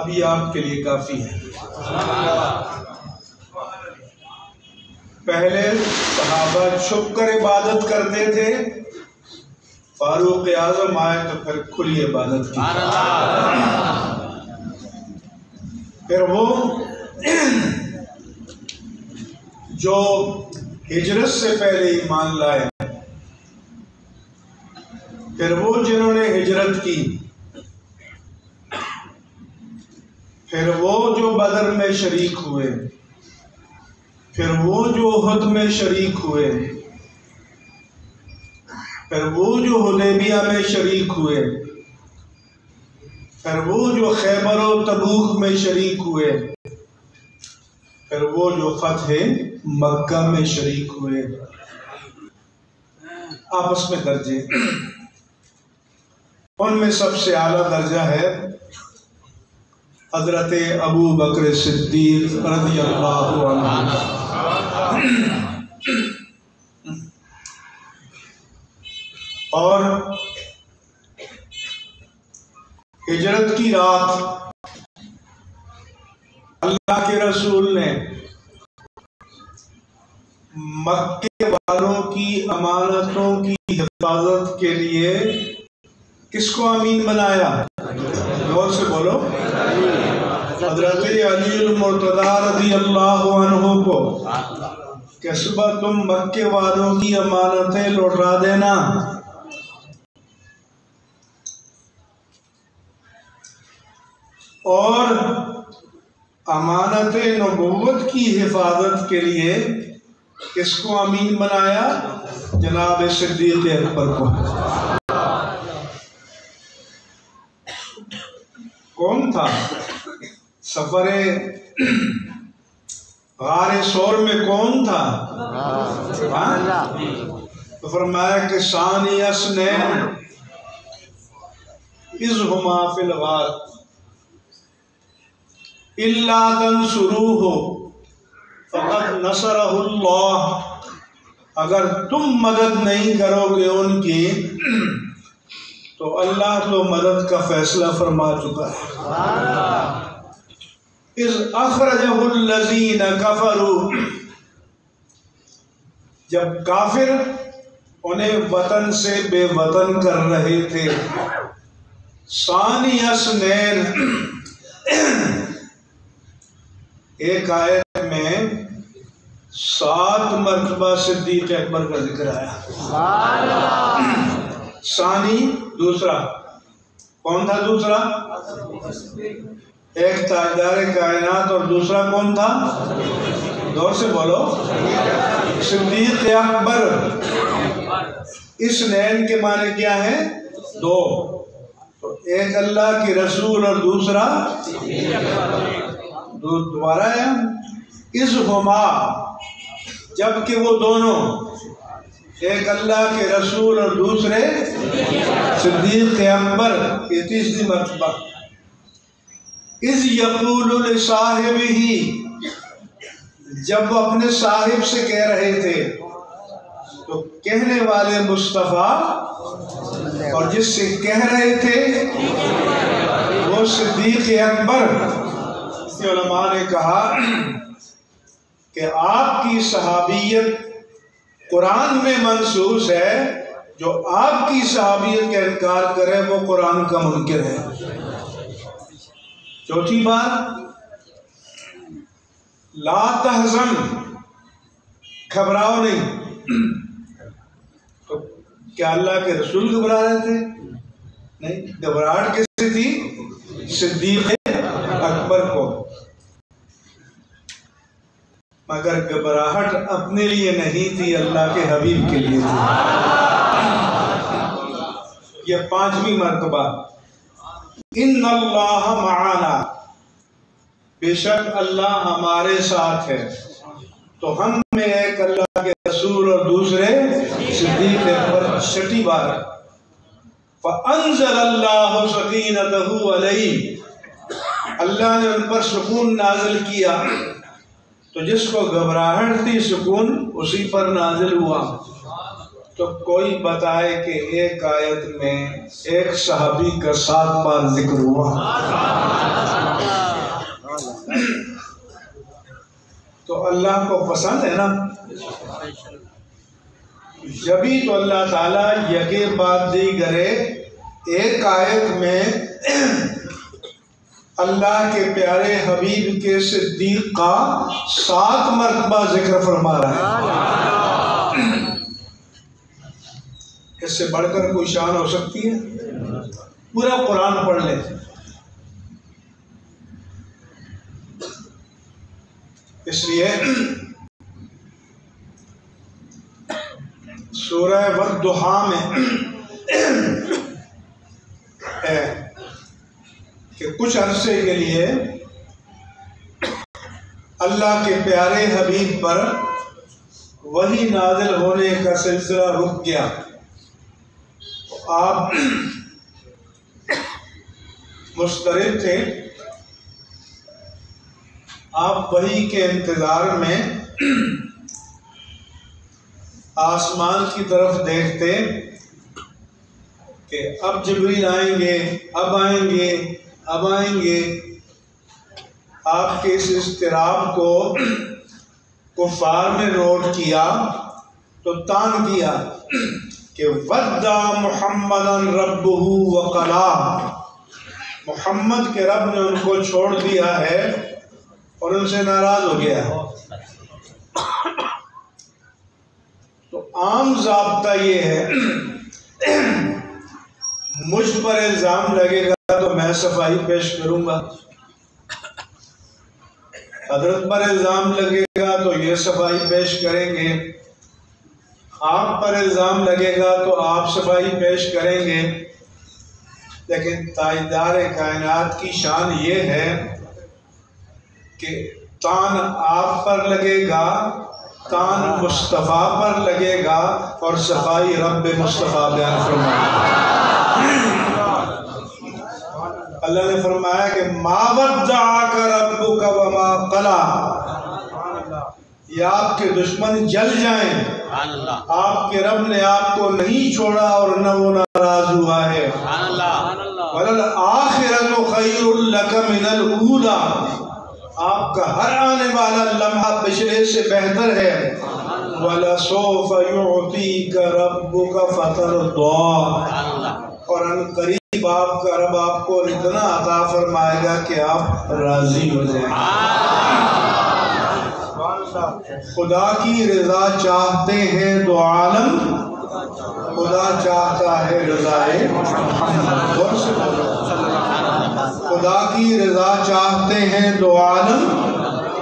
ابھی آپ کے لیے کافی ہے۔ پہلے صحابہ چھپ کر عبادت کرتے تھے، فاروق اعظم آئے تو پھر کھلی عبادت کی۔ پھر وہ جو ہجرت سے پہلے ایمان لائے، پھر وہ جنہوں نے ہجرت کی، پھر وہ جو بدر میں شریک ہوئے، پھر وہ جو احد میں شریک ہوئے، پھر وہ جو حدیبیہ میں شریک ہوئے، پھر وہ جو خیبر و تبوک میں شریک ہوئے، پھر وہ جو فتح مکہ میں شریک ہوئے، آپس میں درجے، ان میں سب سے اعلیٰ درجہ ہے حضرت ابو بکر صدیق رضی اللہ عنہ۔ اور ہجرت کی رات اللہ کے رسول نے مکے والوں کی امانتوں کی حفاظت کے لیے کس کو امین بنایا؟ غور سے بولو۔ حضرت علی المرتضی رضی اللہ عنہ کو کہ صبح تم مکے والوں کی امانتیں لوٹا دینا، اور امانت نبوت کی حفاظت کے لیے کس کو امین بنایا؟ جناب صدیق اکبر کو۔ کون تھا؟ سفر غار ثور میں کون تھا؟ تو فرمایا کہ ثانی اثنین اذ ہما فی الغار الا تنصروہ فقد نصرہ اللہ، اگر تم مدد نہیں کرو گے ان کی تو اللہ تو مدد کا فیصلہ فرما چکا ہے۔ اذ اخرجہ الذین کفروا، جب کافر انہیں وطن سے بے وطن کر رہے تھے۔ ثانی اثنین، ایک آیت میں 7 مرتبہ صدیق اکبر کا ذکر آیا۔ ثانی دوسرا، کون تھا دوسرا؟ ایک تاجدار کائنات، اور دوسرا کون تھا؟ دور سے بولو۔ صدیق اکبر۔ اس نین کے معنی کیا ہے؟ 2، تو ایک اللہ کی رسول اور دوسرا دوبارہ ہے اذ ہما، جبکہ وہ دونوں، ایک اللہ کے رسول اور دوسرے صدیق اکبر، یہ تیسری مرتبہ۔ اذ یقول لصاحبہ، جب وہ اپنے صاحب سے کہہ رہے تھے، تو کہنے والے مصطفیٰ اور جس سے کہہ رہے تھے وہ صدیق اکبر۔ علماء نے کہا کہ آپ کی صحابیت قرآن میں منصوص ہے، جو آپ کی صحابیت کا انکار کرے وہ قرآن کا منکر ہے۔ چوتھی بات، لا تحزن، گھبراؤ نہیں۔ تو کیا اللہ کے رسول گھبرا رہے تھے؟ نہیں، گھبراہٹ کس سے تھی؟ صدیق اکبر کو۔ مگر گھبراہٹ اپنے لیے نہیں تھی، اللہ کے حبیب کے لیے تھی۔ یہ 5ویں مرتبہ، ان اللہ معنا، بے شک اللہ ہمارے ساتھ ہے۔ تو ہم میں ایک اللہ کے رسول اور دوسرے صدیق اکبر۔ 6ٹھی بار، فَأَنزَلَ اللَّهُ سَكِينَتَهُ عَلَيْهِ، اللہ نے ان پر سکون نازل کیا۔ تو جس کو گھبراہٹ تھی، سکون اسی پر نازل ہوا۔ تو کوئی بتائے کہ ایک آیت میں ایک صحابی کا 7 بار ذکر ہوا۔ تو اللہ کو پسند ہے نا، جبھی تو اللہ تعالیٰ یکے بعد دیگرے ایک آیت میں اللہ کے پیارے حبیب کے صدیق کا 7 مرتبہ ذکر فرما رہا ہے۔ اس سے بڑھ کر کوئی شان ہو سکتی ہے؟ پورا قرآن پڑھ لیں۔ اس لیے سورہ والضحیٰ میں ہے کہ کچھ عرصے کے لیے اللہ کے پیارے حبیب پر وحی نازل ہونے کا سلسلہ رک گیا، آپ مضطرب تھے، آپ وحی کے انتظار میں آسمان کی طرف دیکھتے کہ اب جبریل آئیں گے، اب آئیں گے، اب آئیں گے۔ آپ کے اس اضطراب کو کفار نے نوٹ کیا تو تان کیا کہ ودع محمدا ربہ وقلا، محمد کے رب نے ان کو چھوڑ دیا ہے اور ان سے ناراض ہو گیا ہے۔ تو عام ضابطہ یہ ہے، مجھ پر الزام لگے گا تو میں صفائی پیش کروں گا، حضرت پر الزام لگے گا تو یہ صفائی پیش کریں گے، آپ پر الزام لگے گا تو آپ صفائی پیش کریں گے۔ لیکن تاجدار کائنات کی شان یہ ہے کہ تان آپ پر لگے گا، تان مصطفیٰ پر لگے گا اور صفائی رب مصطفیٰ بیان فرمائے۔ اللہ نے فرمایا کہ ما ودعک ربک وما قلی، یہ آپ کے دشمن جل جائیں، آپ کے رب نے آپ کو نہیں چھوڑا اور نہ وہ ناراض ہوا ہے۔ وَلَلْآخِرَةُ خَيْرٌ لَكَ مِنَ الْأُولَى، آپ کا ہر آنے والا لمحہ پچھلے سے بہتر ہے۔ وَلَسَوْفَ يُعْطِيكَ رَبُّكَ فَتَرْضَىٰ، اور ان قریب آپ کا رب آپ کو اتنا عطا فرمائے گا کہ آپ راضی ہو جائیں۔ خدا کی رضا چاہتے ہیں دو عالم، خدا چاہتا ہے رضائے محمد۔ خدا کی رضا چاہتے ہیں دو عالم،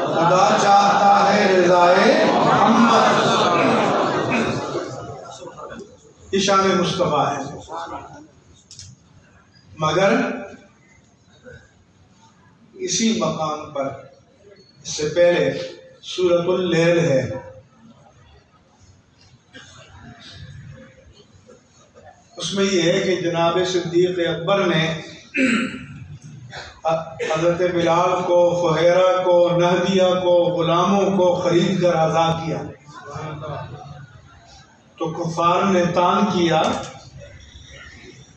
خدا چاہتا ہے رضائے محمد۔ یہ شان مصطفیٰ ہے۔ مگر اسی مقام پر اس سے پہلے سورۃ اللیل ہے، اس میں یہ ہے کہ جناب صدیق اکبر نے حضرت بلال کو، فہیرہ کو، نہدیہ کو، غلاموں کو خرید کر آزاد کیا۔ تو کفار نے تان کیا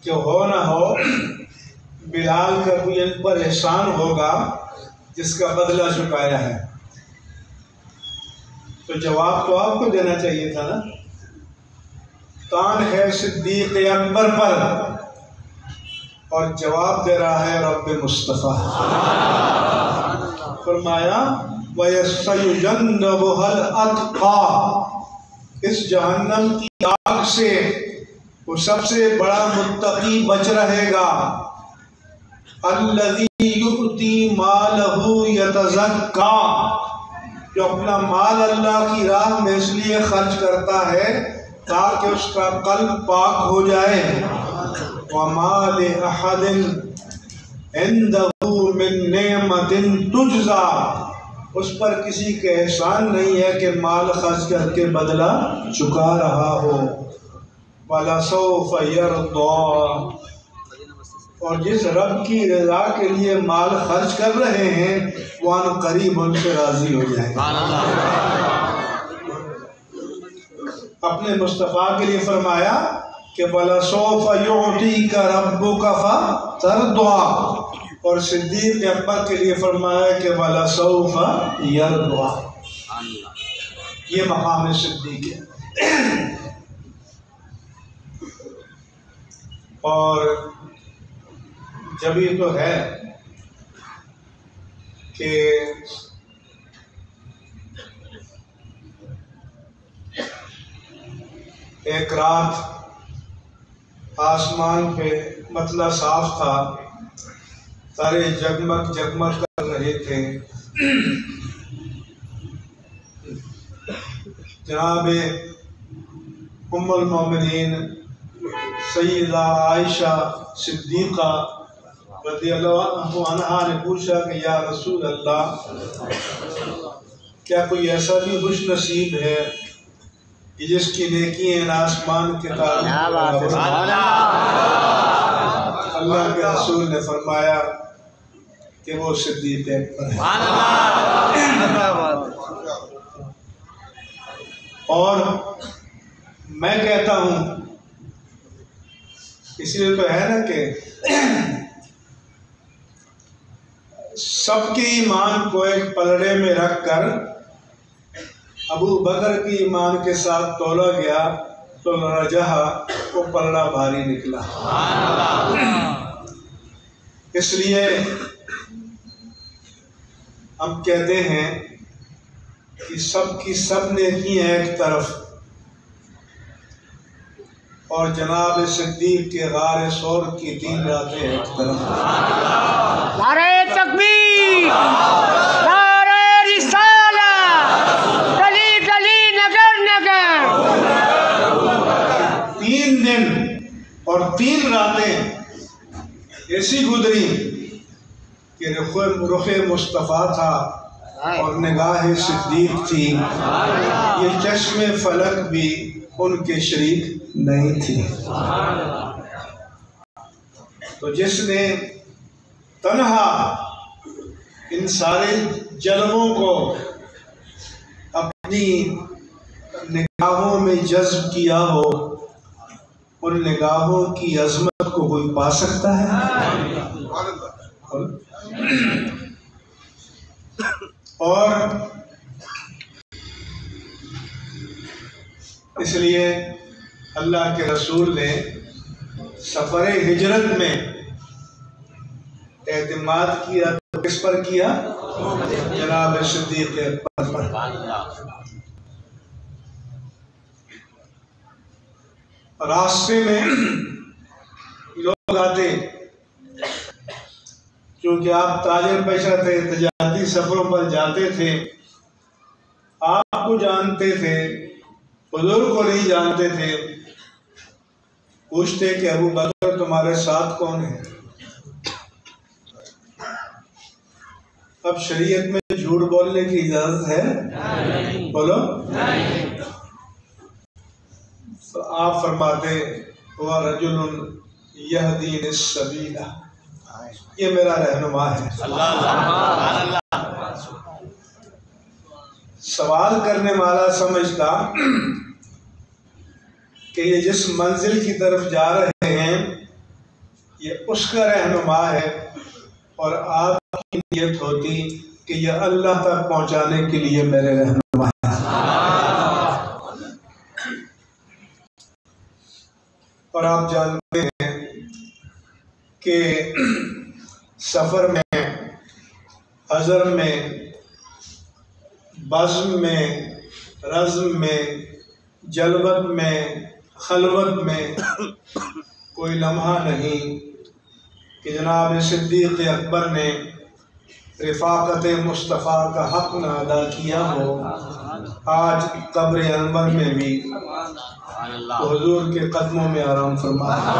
کہ ہو نہ ہو بلال کا کوئی ان پر احسان ہوگا جس کا بدلہ چکایا ہے۔ تو جواب تو آپ کو دینا چاہیے تھا نا، تان ہے صدیق اکبر پر اور جواب دے رہا ہے رب مصطفیٰ۔ فرمایا وَيَسْتَيُجَنَّبُهَا الْأَتْقَى، اس جہنم کی آگ سے وہ سب سے بڑا متقی بچ رہے گا۔ الَّذِي يُؤْتِي مَالَهُ يَتَزَكَّى، جو اپنا مال اللہ کی راہ میں اس لیے خرچ کرتا ہے تاکہ اس کا قلب پاک ہو جائے۔ وَمَا لِأَحَدٍ عِنْدَهُ مِن نِعْمَةٍ تُجْزَى، اس پر کسی کے احسان نہیں ہے کہ مال خرچ کر کے بدلہ چکا رہا ہو۔ وَلَسَوْفَ يَرْضَىٰ، اور جس رب کی رضا کے لیے مال خرچ کر رہے ہیں وہ ان قریب ان سے راضی ہو جائے گا۔ اپنے مصطفیٰ کے لیے فرمایا کہ وَلَسَوْفَ يُعْطِيكَ رَبُّكَ فَتَرْضَىٰ، اور صدیق اکبر کے لیے فرمایا کہ وَلَسَوْفَ يَرْضَىٰ، یہ مقام صدیق ہے۔ اور جب یہ تو ہے کہ ایک رات آسمان پہ مطلع صاف تھا، تارے جگمگ جگمگ کر رہے تھے، جناب ام المومنین سیدہ عائشہ صدیقہ رضی اللہ عنہ نے پوچھا کہ یا رسول اللہ، کیا کوئی ایسا بھی خوش نصیب ہے کہ جس کی نیکیاں آسمان کے تعلق؟ اللہ کے رسول نے فرمایا کہ وہ صدیق اکبر ہے۔ اور میں کہتا ہوں، اس لیے تو ہے نا کہ سب کے ایمان کو ایک پلڑے میں رکھ کر ابو بکر کی ایمان کے ساتھ تولا گیا تو رجح وہ پلڑا بھاری نکلا۔ اس لیے ہم کہتے ہیں کہ سب کی سب نیکیاں ایک طرف اور جناب صدیق کے غار ثور کی 3 راتیں ایک طرف۔ نعرہ تکبیر، نعرہ رسالت، گلی گلی نگر نگر۔ 3 دن اور 3 راتیں ایسی گزری کہ رخ مصطفیٰ تھا اور نگاہ صدیق تھی، یہ چشم فلک بھی ان کے شریک نہیں تھی۔ تو جس نے تنہا ان سارے جلووں کو اپنی نگاہوں میں جذب کیا ہو، ان نگاہوں کی عظمت کو کوئی پا سکتا ہے؟ اور اس لیے اللہ کے رسول نے سفر ہجرت میں اعتماد کیا تو کس پر کیا؟ جناب صدیق اکبر پر۔ راستے میں لوگ آتے، چونکہ آپ تاجر پیشہ تھے، تجارتی سفروں پر جاتے تھے، آپ کو جانتے تھے، حضور کو نہیں جانتے تھے، پوچھتے کہ ابو بکر تمہارے ساتھ کون ہے؟ اب شریعت میں جھوٹ بولنے کی اجازت ہے؟ بولو۔ تو آپ فرماتے وہ رجل یہدین السبیل، یہ میرا رہنما ہے۔ سوال کرنے والا سمجھتا کہ یہ جس منزل کی طرف جا رہے ہیں یہ اس کا رہنما ہے، اور آپ کی نیت ہوتی کہ یہ اللہ تک پہنچانے کے لیے میرے رہنما ہے۔ اور آپ جانتے ہیں کہ سفر میں، حضر میں، بزم میں، رزم میں، جلوت میں، خلوت میں کوئی لمحہ نہیں کہ جناب صدیق اکبر نے رفاقت مصطفیٰ کا حق نہ ادا کیا ہو۔ آج قبر انور میں بھی حضور کے قدموں میں آرام فرمایا۔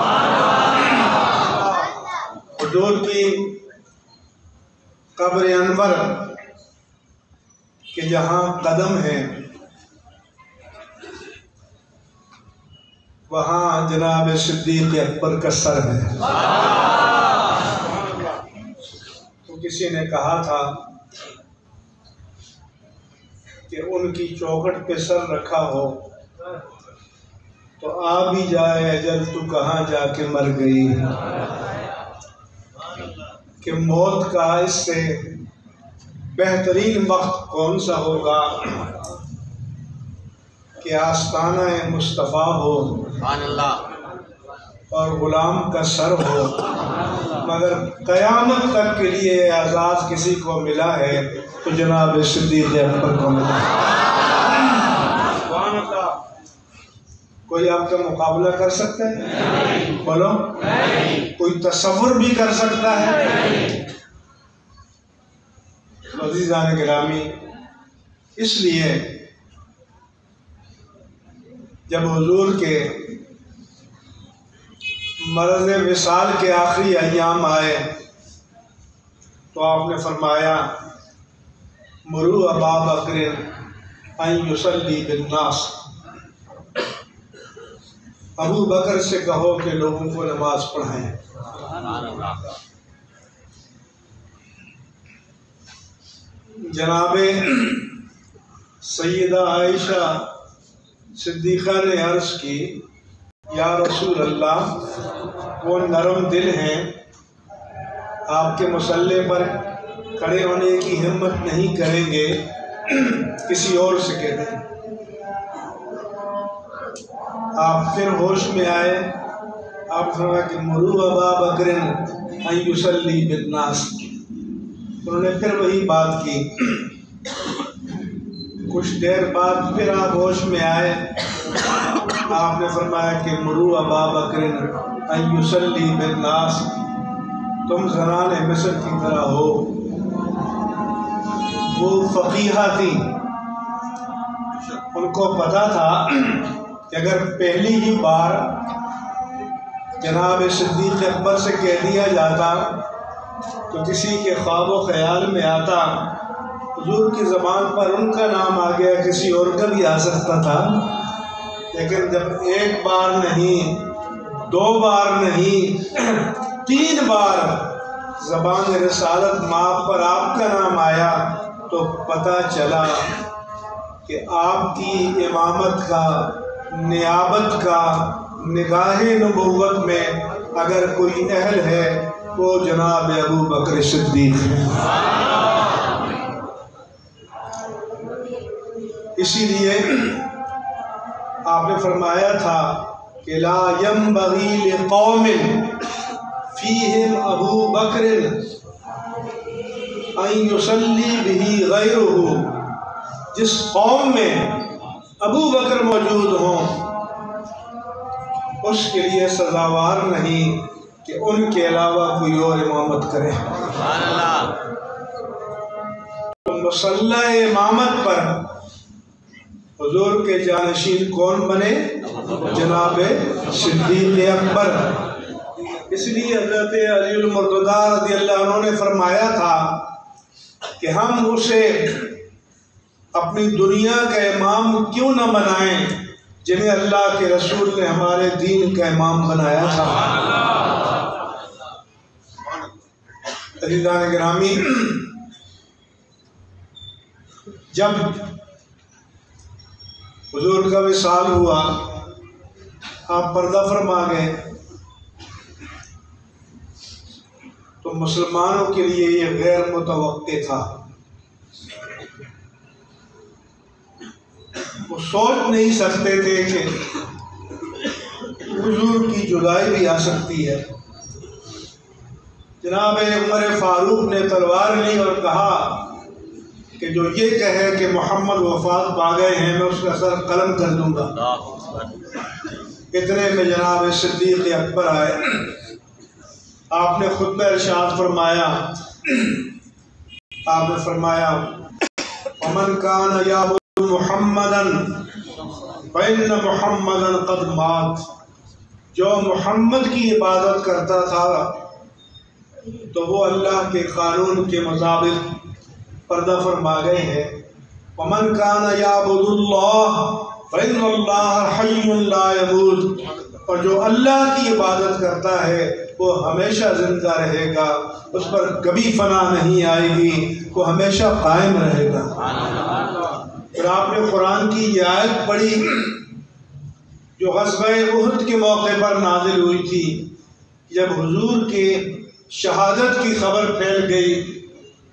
حضور کی قبر انور کہ جہاں قدم ہے وہاں جناب صدیق اکبر کا سر ہے۔ تو کسی نے کہا تھا کہ ان کی چوکھٹ پہ سر رکھا ہو تو آ بھی جائے اجل تو کہاں جا کے مر گئی، کہ موت کا اس سے بہترین وقت کون سا ہوگا کہ آستانہ مصطفیٰ ہو اور غلام کا سر ہو، مگر قیامت تک کے لیے اعزاز کسی کو ملا ہے تو جناب صدیق اکبر کو ملا۔ کوئی آپ کا مقابلہ کر سکتا ہے؟ بولو۔ کوئی تصور بھی کر سکتا ہے؟ عزیزان گرامی، اس لیے جب حضور کے مرض وصال کے آخری ایام آئے تو آپ نے فرمایا مرو ابا بکر ان یصلی بالناس، ابو بکر سے کہو کہ لوگوں کو نماز پڑھائیں۔ جناب سیدہ عائشہ صدیقہ نے عرض کی یا رسول اللہ، وہ نرم دل ہیں، آپ کے مصلی پر کھڑے ہونے کی ہمت نہیں کریں گے، کسی اور سے کہہ دیں۔ آپ پھر ہوش میں آئے، آپ فرمایا کہ مرو ابا بکر ان یصلی بالناس، انہوں نے پھر وہی بات کی۔ کچھ دیر بعد پھر آپ ہوش میں آئے، آپ نے فرمایا کہ مرو ابا بکر ان یصلی بالناس، تم زنان مصر کی طرح ہو۔ وہ فقیہہ تھیں، ان کو پتہ تھا کہ اگر پہلی ہی بار جناب صدیق اکبر سے کہہ دیا جاتا تو کسی کے خواب و خیال میں آتا، حضور کی زبان پر ان کا نام آ گیا، کسی اور کا بھی آ سکتا تھا، لیکن جب ایک بار نہیں، دو بار نہیں، 3 بار زبان رسالت مآب پر آپ کا نام آیا تو پتہ چلا کہ آپ کی امامت کا، نیابت کا، نگاہ نبوت میں اگر کوئی اہل ہے وہ جناب ابو بکر صدیق ہے۔ اسی لیے آپ نے فرمایا تھا کہ لا ينبغي لقوم فیہم ابو بکر ان یصلی بہ غیرہ، جس قوم میں ابو بکر موجود ہوں اس کے لیے سزاوار نہیں کہ ان کے علاوہ کوئی اور امامت کرے۔ مصلی امامت پر حضور کے جانشین کون بنے؟ جناب صدیق اکبر۔ اس لیے حضرت علی المرتضیٰ رضی اللہ عنہ نے فرمایا تھا کہ ہم اسے اپنی دنیا کا امام کیوں نہ بنائیں جنہیں اللہ کے رسول نے ہمارے دین کا امام بنایا تھا۔ عزیزان گرامی، جب حضور کا وصال ہوا، آپ پردہ فرما گئے، تو مسلمانوں کے لیے یہ غیر متوقع تھا۔ وہ سوچ نہیں سکتے تھے کہ حضور کی جدائی بھی آ سکتی ہے۔ جناب عمر فاروق نے تلوار لی اور کہا کہ جو یہ کہے کہ محمد وفات پا گئے ہیں میں اس کا سر قلم کر دوں گا۔ اتنے میں جناب صدیق اکبر آئے، آپ نے خطبہ ارشاد فرمایا، آپ نے فرمایا ومن کان یعبد محمدا فإن محمدا قد مات، جو محمد کی عبادت کرتا تھا تو وہ اللہ کے قانون کے مطابق پردہ فرما گئے ہیں۔ ومن کان یعبد اللہ فإن اللہ حی لا یموت، اور جو اللہ کی عبادت کرتا ہے وہ ہمیشہ زندہ رہے گا، اس پر کبھی فنا نہیں آئے گی، وہ ہمیشہ قائم رہے گا۔ اور آپ نے قرآن کی یہ آیت پڑھی جو غزوہ احد کے موقع پر نازل ہوئی تھی، جب حضور کے شہادت کی خبر پھیل گئی،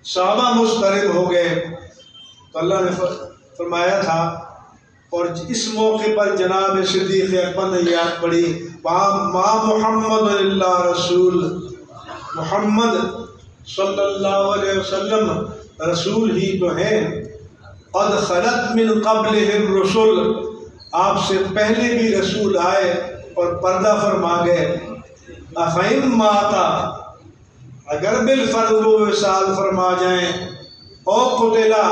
صحابہ مضطرب ہو گئے، تو اللہ نے فرمایا تھا، اور اس موقع پر جناب صدیق اکبر نے یہ آیت پڑھی ما محمد اللہ رسول، محمد صلی اللہ علیہ وسلم رسول ہی تو ہیں، قد خلت من قبلہ الرسل، آپ سے پہلے بھی رسول آئے اور پردہ فرما گئے۔ افہم ماتا، اگر بالفرض وہ وصال فرما جائیں، او قتلا،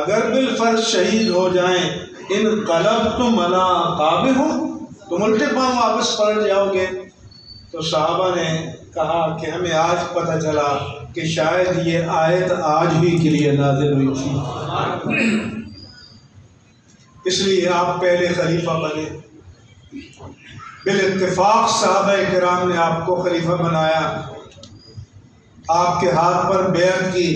اگر بالفرض شہید ہو جائیں، ان قلبتم علی اعقابکم، تم الٹے پاؤں واپس پلٹ جاؤ گے۔ تو صحابہ نے کہا کہ ہمیں آج پتہ چلا کہ شاید یہ آیت آج ہی کے لیے نازل ہوئی تھی، اس لیے آپ پہلے خلیفہ بنے۔ بالاتفاق صحابہ کرام نے آپ کو خلیفہ بنایا، آپ کے ہاتھ پر بیعت کی،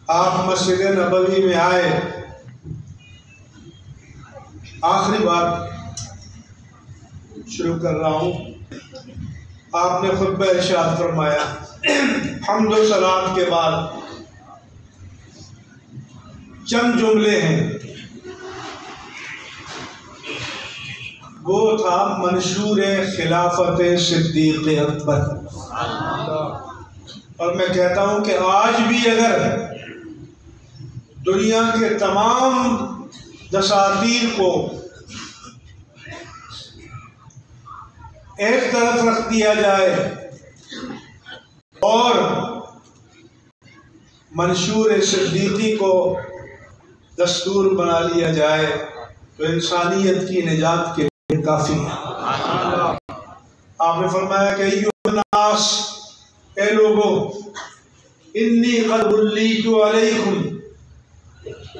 آپ مسجد نبوی میں آئے۔ آخری بات شروع کر رہا ہوں، آپ نے خطبہ ارشاد فرمایا، حمد و صلات کے بعد چند جملے ہیں، وہ تھا منشور خلافت صدیق اکبر۔ اور میں کہتا ہوں کہ آج بھی اگر دنیا کے تمام دساتیر کو ایک طرف رکھ دیا جائے اور منشور صدیقی کو دستور بنا لیا جائے تو انسانیت کی نجات کے لیے کافی ہے۔ آپ نے فرمایا کہ ایھا الناس، اے لوگو، انی قد ولیت علیکم،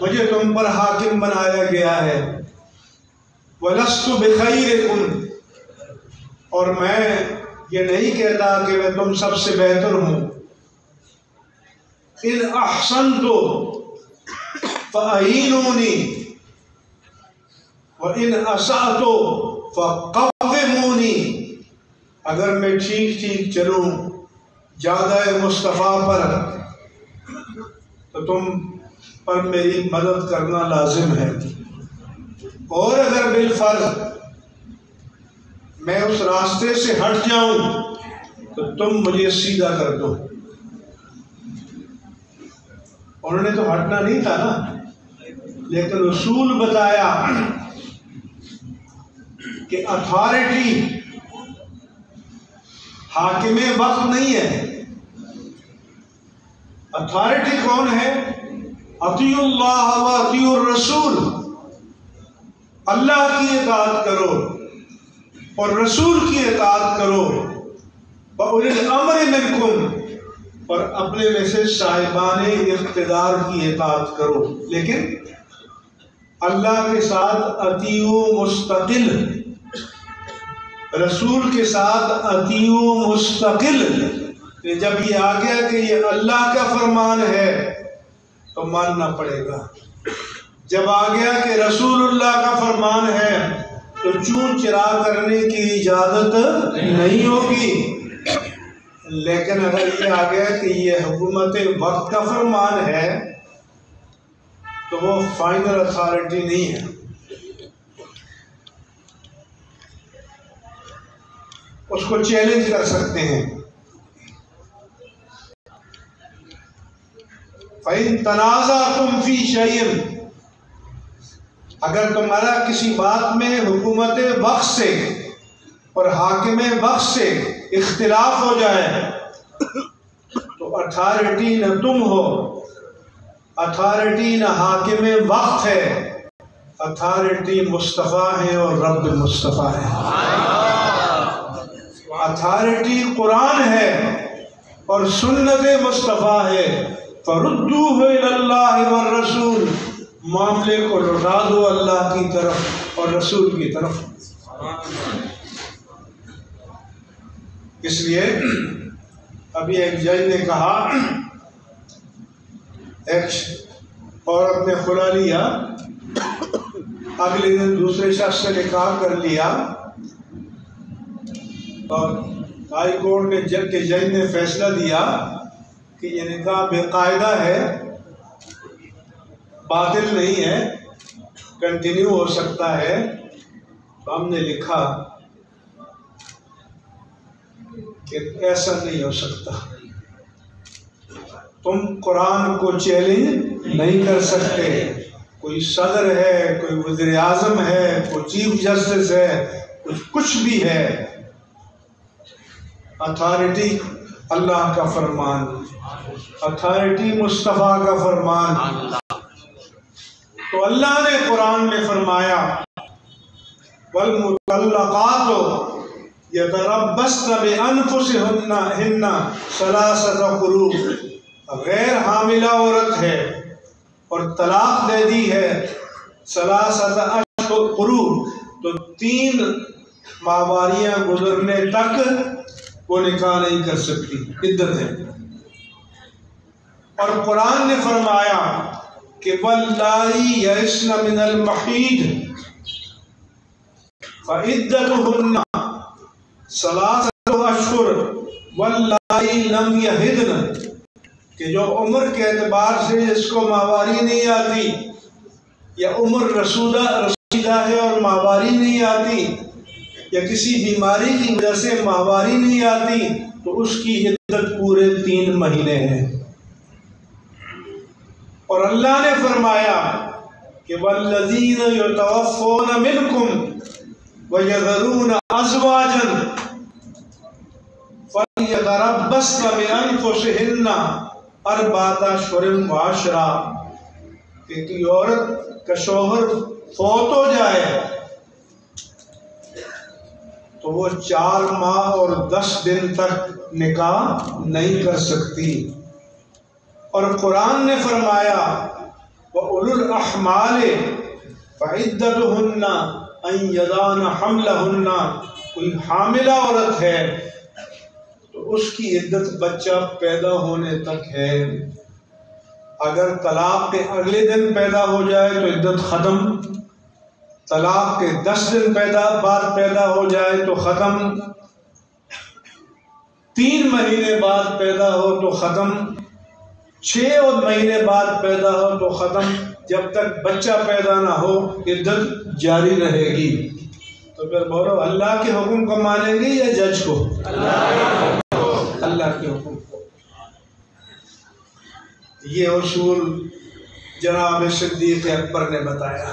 مجھے تم پر حاکم بنایا گیا ہے، ولست بخیرکم، اور میں یہ نہیں کہتا کہ میں تم سب سے بہتر ہوں، ان احسنت فاعینونی وان اسأت فقومونی، اگر میں ٹھیک ٹھیک چلوں جادہ مصطفیٰ پر تو تم پر میری مدد کرنا لازم ہے، اور اگر بالفرض میں اس راستے سے ہٹ جاؤں تو تم مجھے سیدھا کر دو۔ انہوں نے تو ہٹنا نہیں تھا نا، لیکن اصول بتایا کہ اتھارٹی حاکم وقت نہیں ہے، اتھارٹی کون ہے؟ اطیعوا اللہ و اطیعوا الرسول، اللہ کی اطاعت کرو اور رسول کی اطاعت کرو، وَأُولِي الْأَمْرِ مِنْكُمْ، اور اپنے میں سے صاحبان اقتدار کی اطاعت کرو۔ لیکن اللہ کے ساتھ اطیعوا مستقل، رسول کے ساتھ اطیعوا مستقل، جب یہ آ گیا کہ یہ اللہ کا فرمان ہے تو ماننا پڑے گا، جب آ گیا کہ رسول اللہ کا فرمان ہے تو چون چرا کرنے کی اجازت نہیں ہوگی۔ لیکن اگر یہ آ گیا کہ یہ حکومت وقت کا فرمان ہے تو وہ فائنل اتھارٹی نہیں ہے، اس کو چیلنج کر سکتے ہیں۔ فَإِن تَنَازَعْتُمْ فِي شَيْءٍ، اگر تمہارا کسی بات میں حکومت وقت سے اور حاکم وقت سے اختلاف ہو جائے تو اتھارٹی نہ تم ہو، اتھارٹی نہ حاکم وقت ہے، اتھارٹی مصطفیٰ ہے اور رب مصطفیٰ ہے، اتھارٹی قرآن ہے اور سنت مصطفیٰ ہے۔ فَرُدُّوهُ إِلَى اللَّهِ وَالرَّسُولِ، معاملے کو لوٹا دو اللہ کی طرف اور رسول کی طرف۔ اس لیے ابھی ایک جج نے کہا، ایک عورت نے خلا لیا، اگلے دن دوسرے شخص سے نکاح کر لیا، اور ہائی کورٹ نے جج نے فیصلہ دیا کہ یہ نکاح بے قاعدہ ہے، باطل نہیں ہے، کنٹینیو ہو سکتا ہے۔ تو ہم نے لکھا کہ ایسا نہیں ہو سکتا، تم قرآن کو چیلنج نہیں کر سکتے، کوئی صدر ہے، کوئی وزیر اعظم ہے، کوئی چیف جسٹس ہے، کچھ بھی ہے، اتھارٹی اللہ کا فرمان، اتھارٹی مصطفیٰ کا فرمان۔ تو اللہ نے قرآن میں فرمایا والمطلقات یتربصن بانفسہن ثلاثۃ قروء، غیر حاملہ عورت ہے اور طلاق دے دی ہے ثلاثۃ قروء، تو 3 ماہواریاں گزرنے تک وہ نکاح نہیں کر سکتی، عدت ہے۔ اور قرآن نے فرمایا کہ واللائی یئسن من المحیض فعدتہن ثلاثۃ اشہر واللائی لم یحضن، کہ جو عمر کے اعتبار سے جس کو ماہواری نہیں آتی، یا عمر رسیدہ ہے اور ماہواری نہیں آتی، یا کسی بیماری کی وجہ سے ماہواری نہیں آتی، تو اس کی عدت پورے 3 مہینے ہیں۔ اور اللہ نے فرمایا کہ والذین یتوفون منکم وَيَذَرُونَ أَزْوَاجًا فَلْيَتَرَبَّصْنَ بِأَنفُسِهِنَّ أَرْبَعَةَ أَشْهُرٍ وَعَشْرًا، کہ کوئی عورت کا شوہر فوت ہو جائے تو وہ 4 ماہ اور 10 دن تک نکاح نہیں کر سکتی۔ اور قرآن نے فرمایا وَأُولُو الْأَحْمَالِ فَعِدَّتُهُنَّ أَن يَضَعْنَ حَمْلَهُنَّ، کوئی حاملہ عورت ہے تو اس کی عدت بچہ پیدا ہونے تک ہے۔ اگر طلاق کے اگلے دن پیدا ہو جائے تو عدت ختم، طلاق کے 10 دن بعد پیدا ہو جائے تو ختم، 3 مہینے بعد پیدا ہو تو ختم، 6 مہینے بعد پیدا ہو تو ختم، جب تک بچہ پیدا نہ ہو عدت جاری رہے گی۔ تو پھر بولو اللہ کے حکم کو مانیں گے یا جج کو؟ اللہ کے حکم کو۔ یہ اصول جناب صدیق اکبر نے بتایا،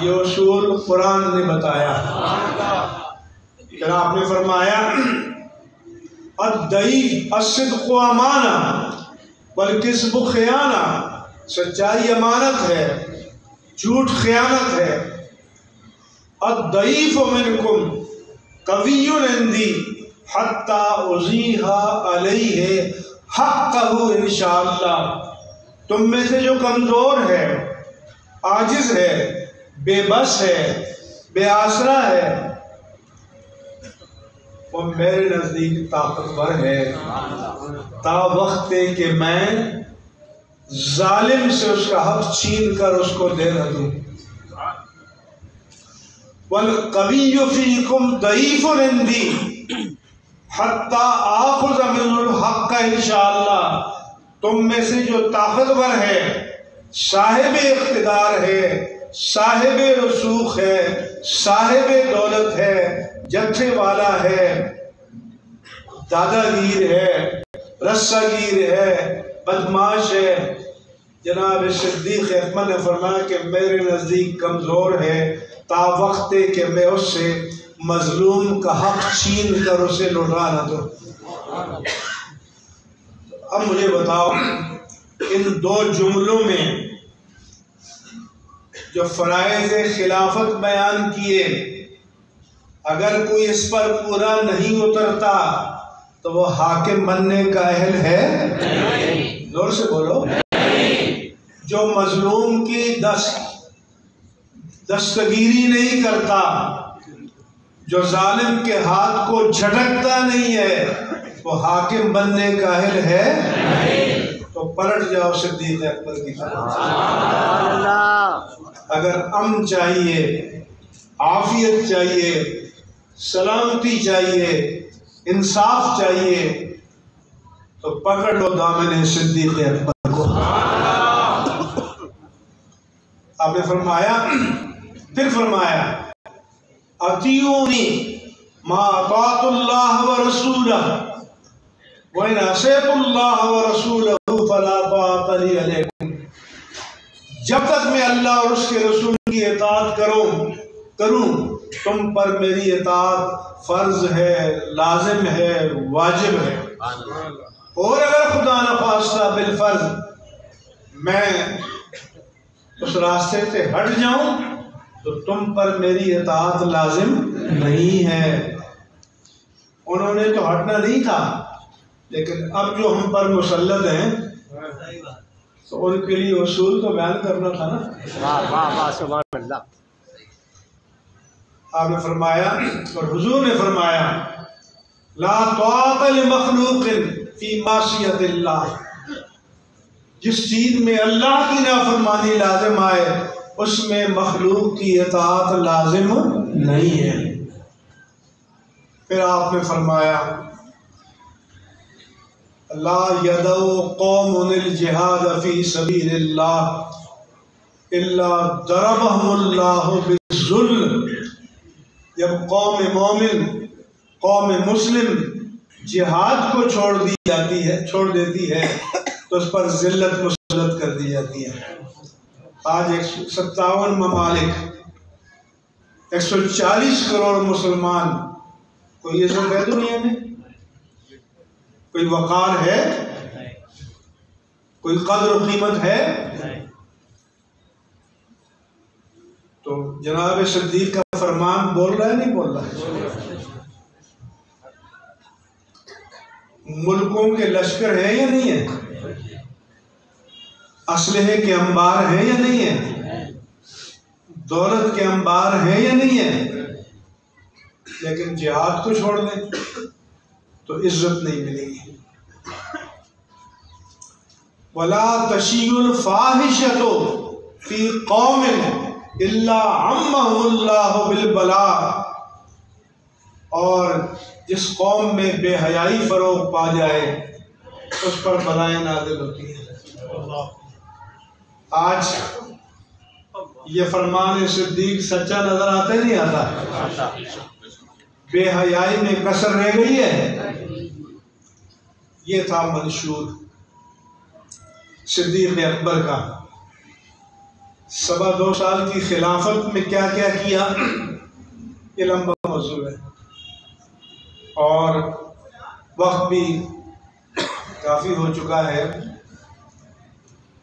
یہ اصول قرآن نے بتایا۔ پھر آپ نے فرمایا الضعیف الصدق امانہ والکذب خیانہ، سچائی امانت ہے، جھوٹ خیانت ہے۔ الضعیف منکم قوی عندی حتی اضیح علیہ حقہ انشاءاللہ، تم میں سے جو کمزور ہے، عاجز ہے، بے بس ہے، بے آسرا ہے، وہ میرے نزدیک طاقتور ہے، تا وقت کہ میں ظالم سے اس کا حق چھین کر اس کو دے نہ دوں۔ وَالْقَوِيُّ فِيكُمْ ضَعِيفٌ عِنْدِي حَتَّى آخُذَ مِنْهُ الْحَقَّ انشاءاللہ، تم میں سے جو طاقتور ہے، صاحب اقتدار ہے، صاحب رسوخ ہے، صاحب دولت ہے، جتھے والا ہے، دادا گیر ہے، رسہ گیر ہے، بدماش ہے، جناب صدیق اکبر نے فرمایا کہ میرے نزدیک کمزور ہے، تا وقت کہ میں اس سے مظلوم کا حق چھین کر اسے لوٹا نہ دوں۔ اب مجھے بتاؤ ان 2 جملوں میں جو فرائض خلافت بیان کیے، اگر کوئی اس پر پورا نہیں اترتا تو وہ حاکم بننے کا اہل ہے؟ زور سے بولو۔ جو مظلوم کی دستگیری نہیں کرتا، جو ظالم کے ہاتھ کو جھٹکتا نہیں ہے، وہ حاکم بننے کا اہل ہے؟ تو پلٹ جاؤ صدیق اکبر کی طرف۔ اگر امن چاہیے، عافیت چاہیے، سلامتی چاہیے، انصاف چاہیے، تو پکڑ لو دامن صدیق اکبر کو۔ آپ نے فرمایا، پھر فرمایا اطیعونی ما اطاعت اللہ ورسولہ وَإِنْ عَصَيْتُ اللَّهَ وَرَسُولَهُ فَلَا طَاعَةَ لِي عَلَيْكُمْ، جب تک میں اللہ اور اس کے رسول کی اطاعت کروں تم پر میری اطاعت فرض ہے، لازم ہے، واجب ہے۔ اور اگر خدا نخواستہ بالفرض میں اس راستے سے ہٹ جاؤں تو تم پر میری اطاعت لازم نہیں ہے۔ انہوں نے تو ہٹنا نہیں تھا، لیکن اب جو ہم پر مسلط ہیں تو ان کے لیے اصول تو بیان کرنا تھا نا۔ واہ واہ واہ سبحان اللہ۔ آپ نے فرمایا اور حضور نے فرمایا لا طاعت لمخلوق فی معصیت اللہ، جس چیز میں اللہ کی نافرمانی لازم آئے اس میں مخلوق کی اطاعت لازم نہیں ہے۔ پھر آپ نے فرمایا لا یدعو قوم الجہاد فی سبیل اللہ الا ضربہم اللہ بالذل، جب قوم مومن قوم مسلم جہاد کو چھوڑ دیتی ہے تو اس پر ذلت مسلط کر دی جاتی ہے۔ آج 157 ممالک 140 کروڑ مسلمان، کوئی عزت ہے دنیا میں؟ کوئی وقار ہے؟ کوئی قدر و قیمت ہے؟ تو جناب صدیق کا فرمان بول رہا ہے نہیں بول رہا ہے؟ ملکوں کے لشکر ہیں یا نہیں ہیں؟ اسلحے کے انبار ہیں یا نہیں ہیں؟ دولت کے انبار ہیں یا نہیں ہیں؟ لیکن جہاد کو چھوڑ دیں تو عزت نہیں ملے گی۔ وَلَا تَشِيُّ الْفَاحِشَةُ فِي قَوْمٍ إِلَّا عَمَّهُ اللَّهُ بِالْبَلَاءِ، اور جس قوم میں بے حیائی فروغ پا جائے اس پر بلائیں نازل ہوتی ہیں۔ آج یہ فرمان صدیق سچا نظر آتا ہے نہیں آتا؟ بے حیائی میں کسر رہ گئی ہے۔ یہ تھا منشور صدیق اکبر کا۔ 2.25 سال کی خلافت میں کیا کیا کیا یہ لمبا موضوع ہے، اور وقت بھی کافی ہو چکا ہے۔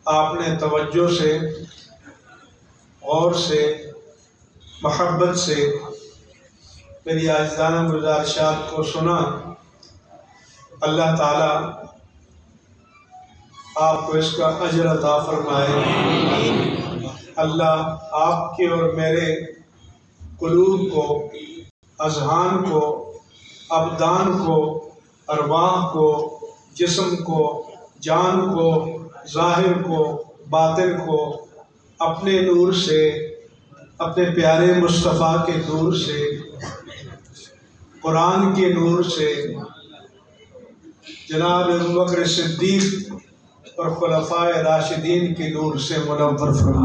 آپ نے توجہ سے، غور سے، محبت سے میری عاجزانہ گزارشات کو سنا۔ اللہ تعالیٰ آپ کو اس کا اجر عطا فرمائے۔ اللہ آپ کے اور میرے قلوب کو، اذہان کو، ابدان کو، ارواح کو، جسم کو، جان کو، ظاہر کو، باطن کو اپنے نور سے، اپنے پیارے مصطفیٰ کے نور سے، قرآن کے نور سے، جناب ابوبکر صدیق اور خلفائے راشدین کے نور سے منور فرمائے۔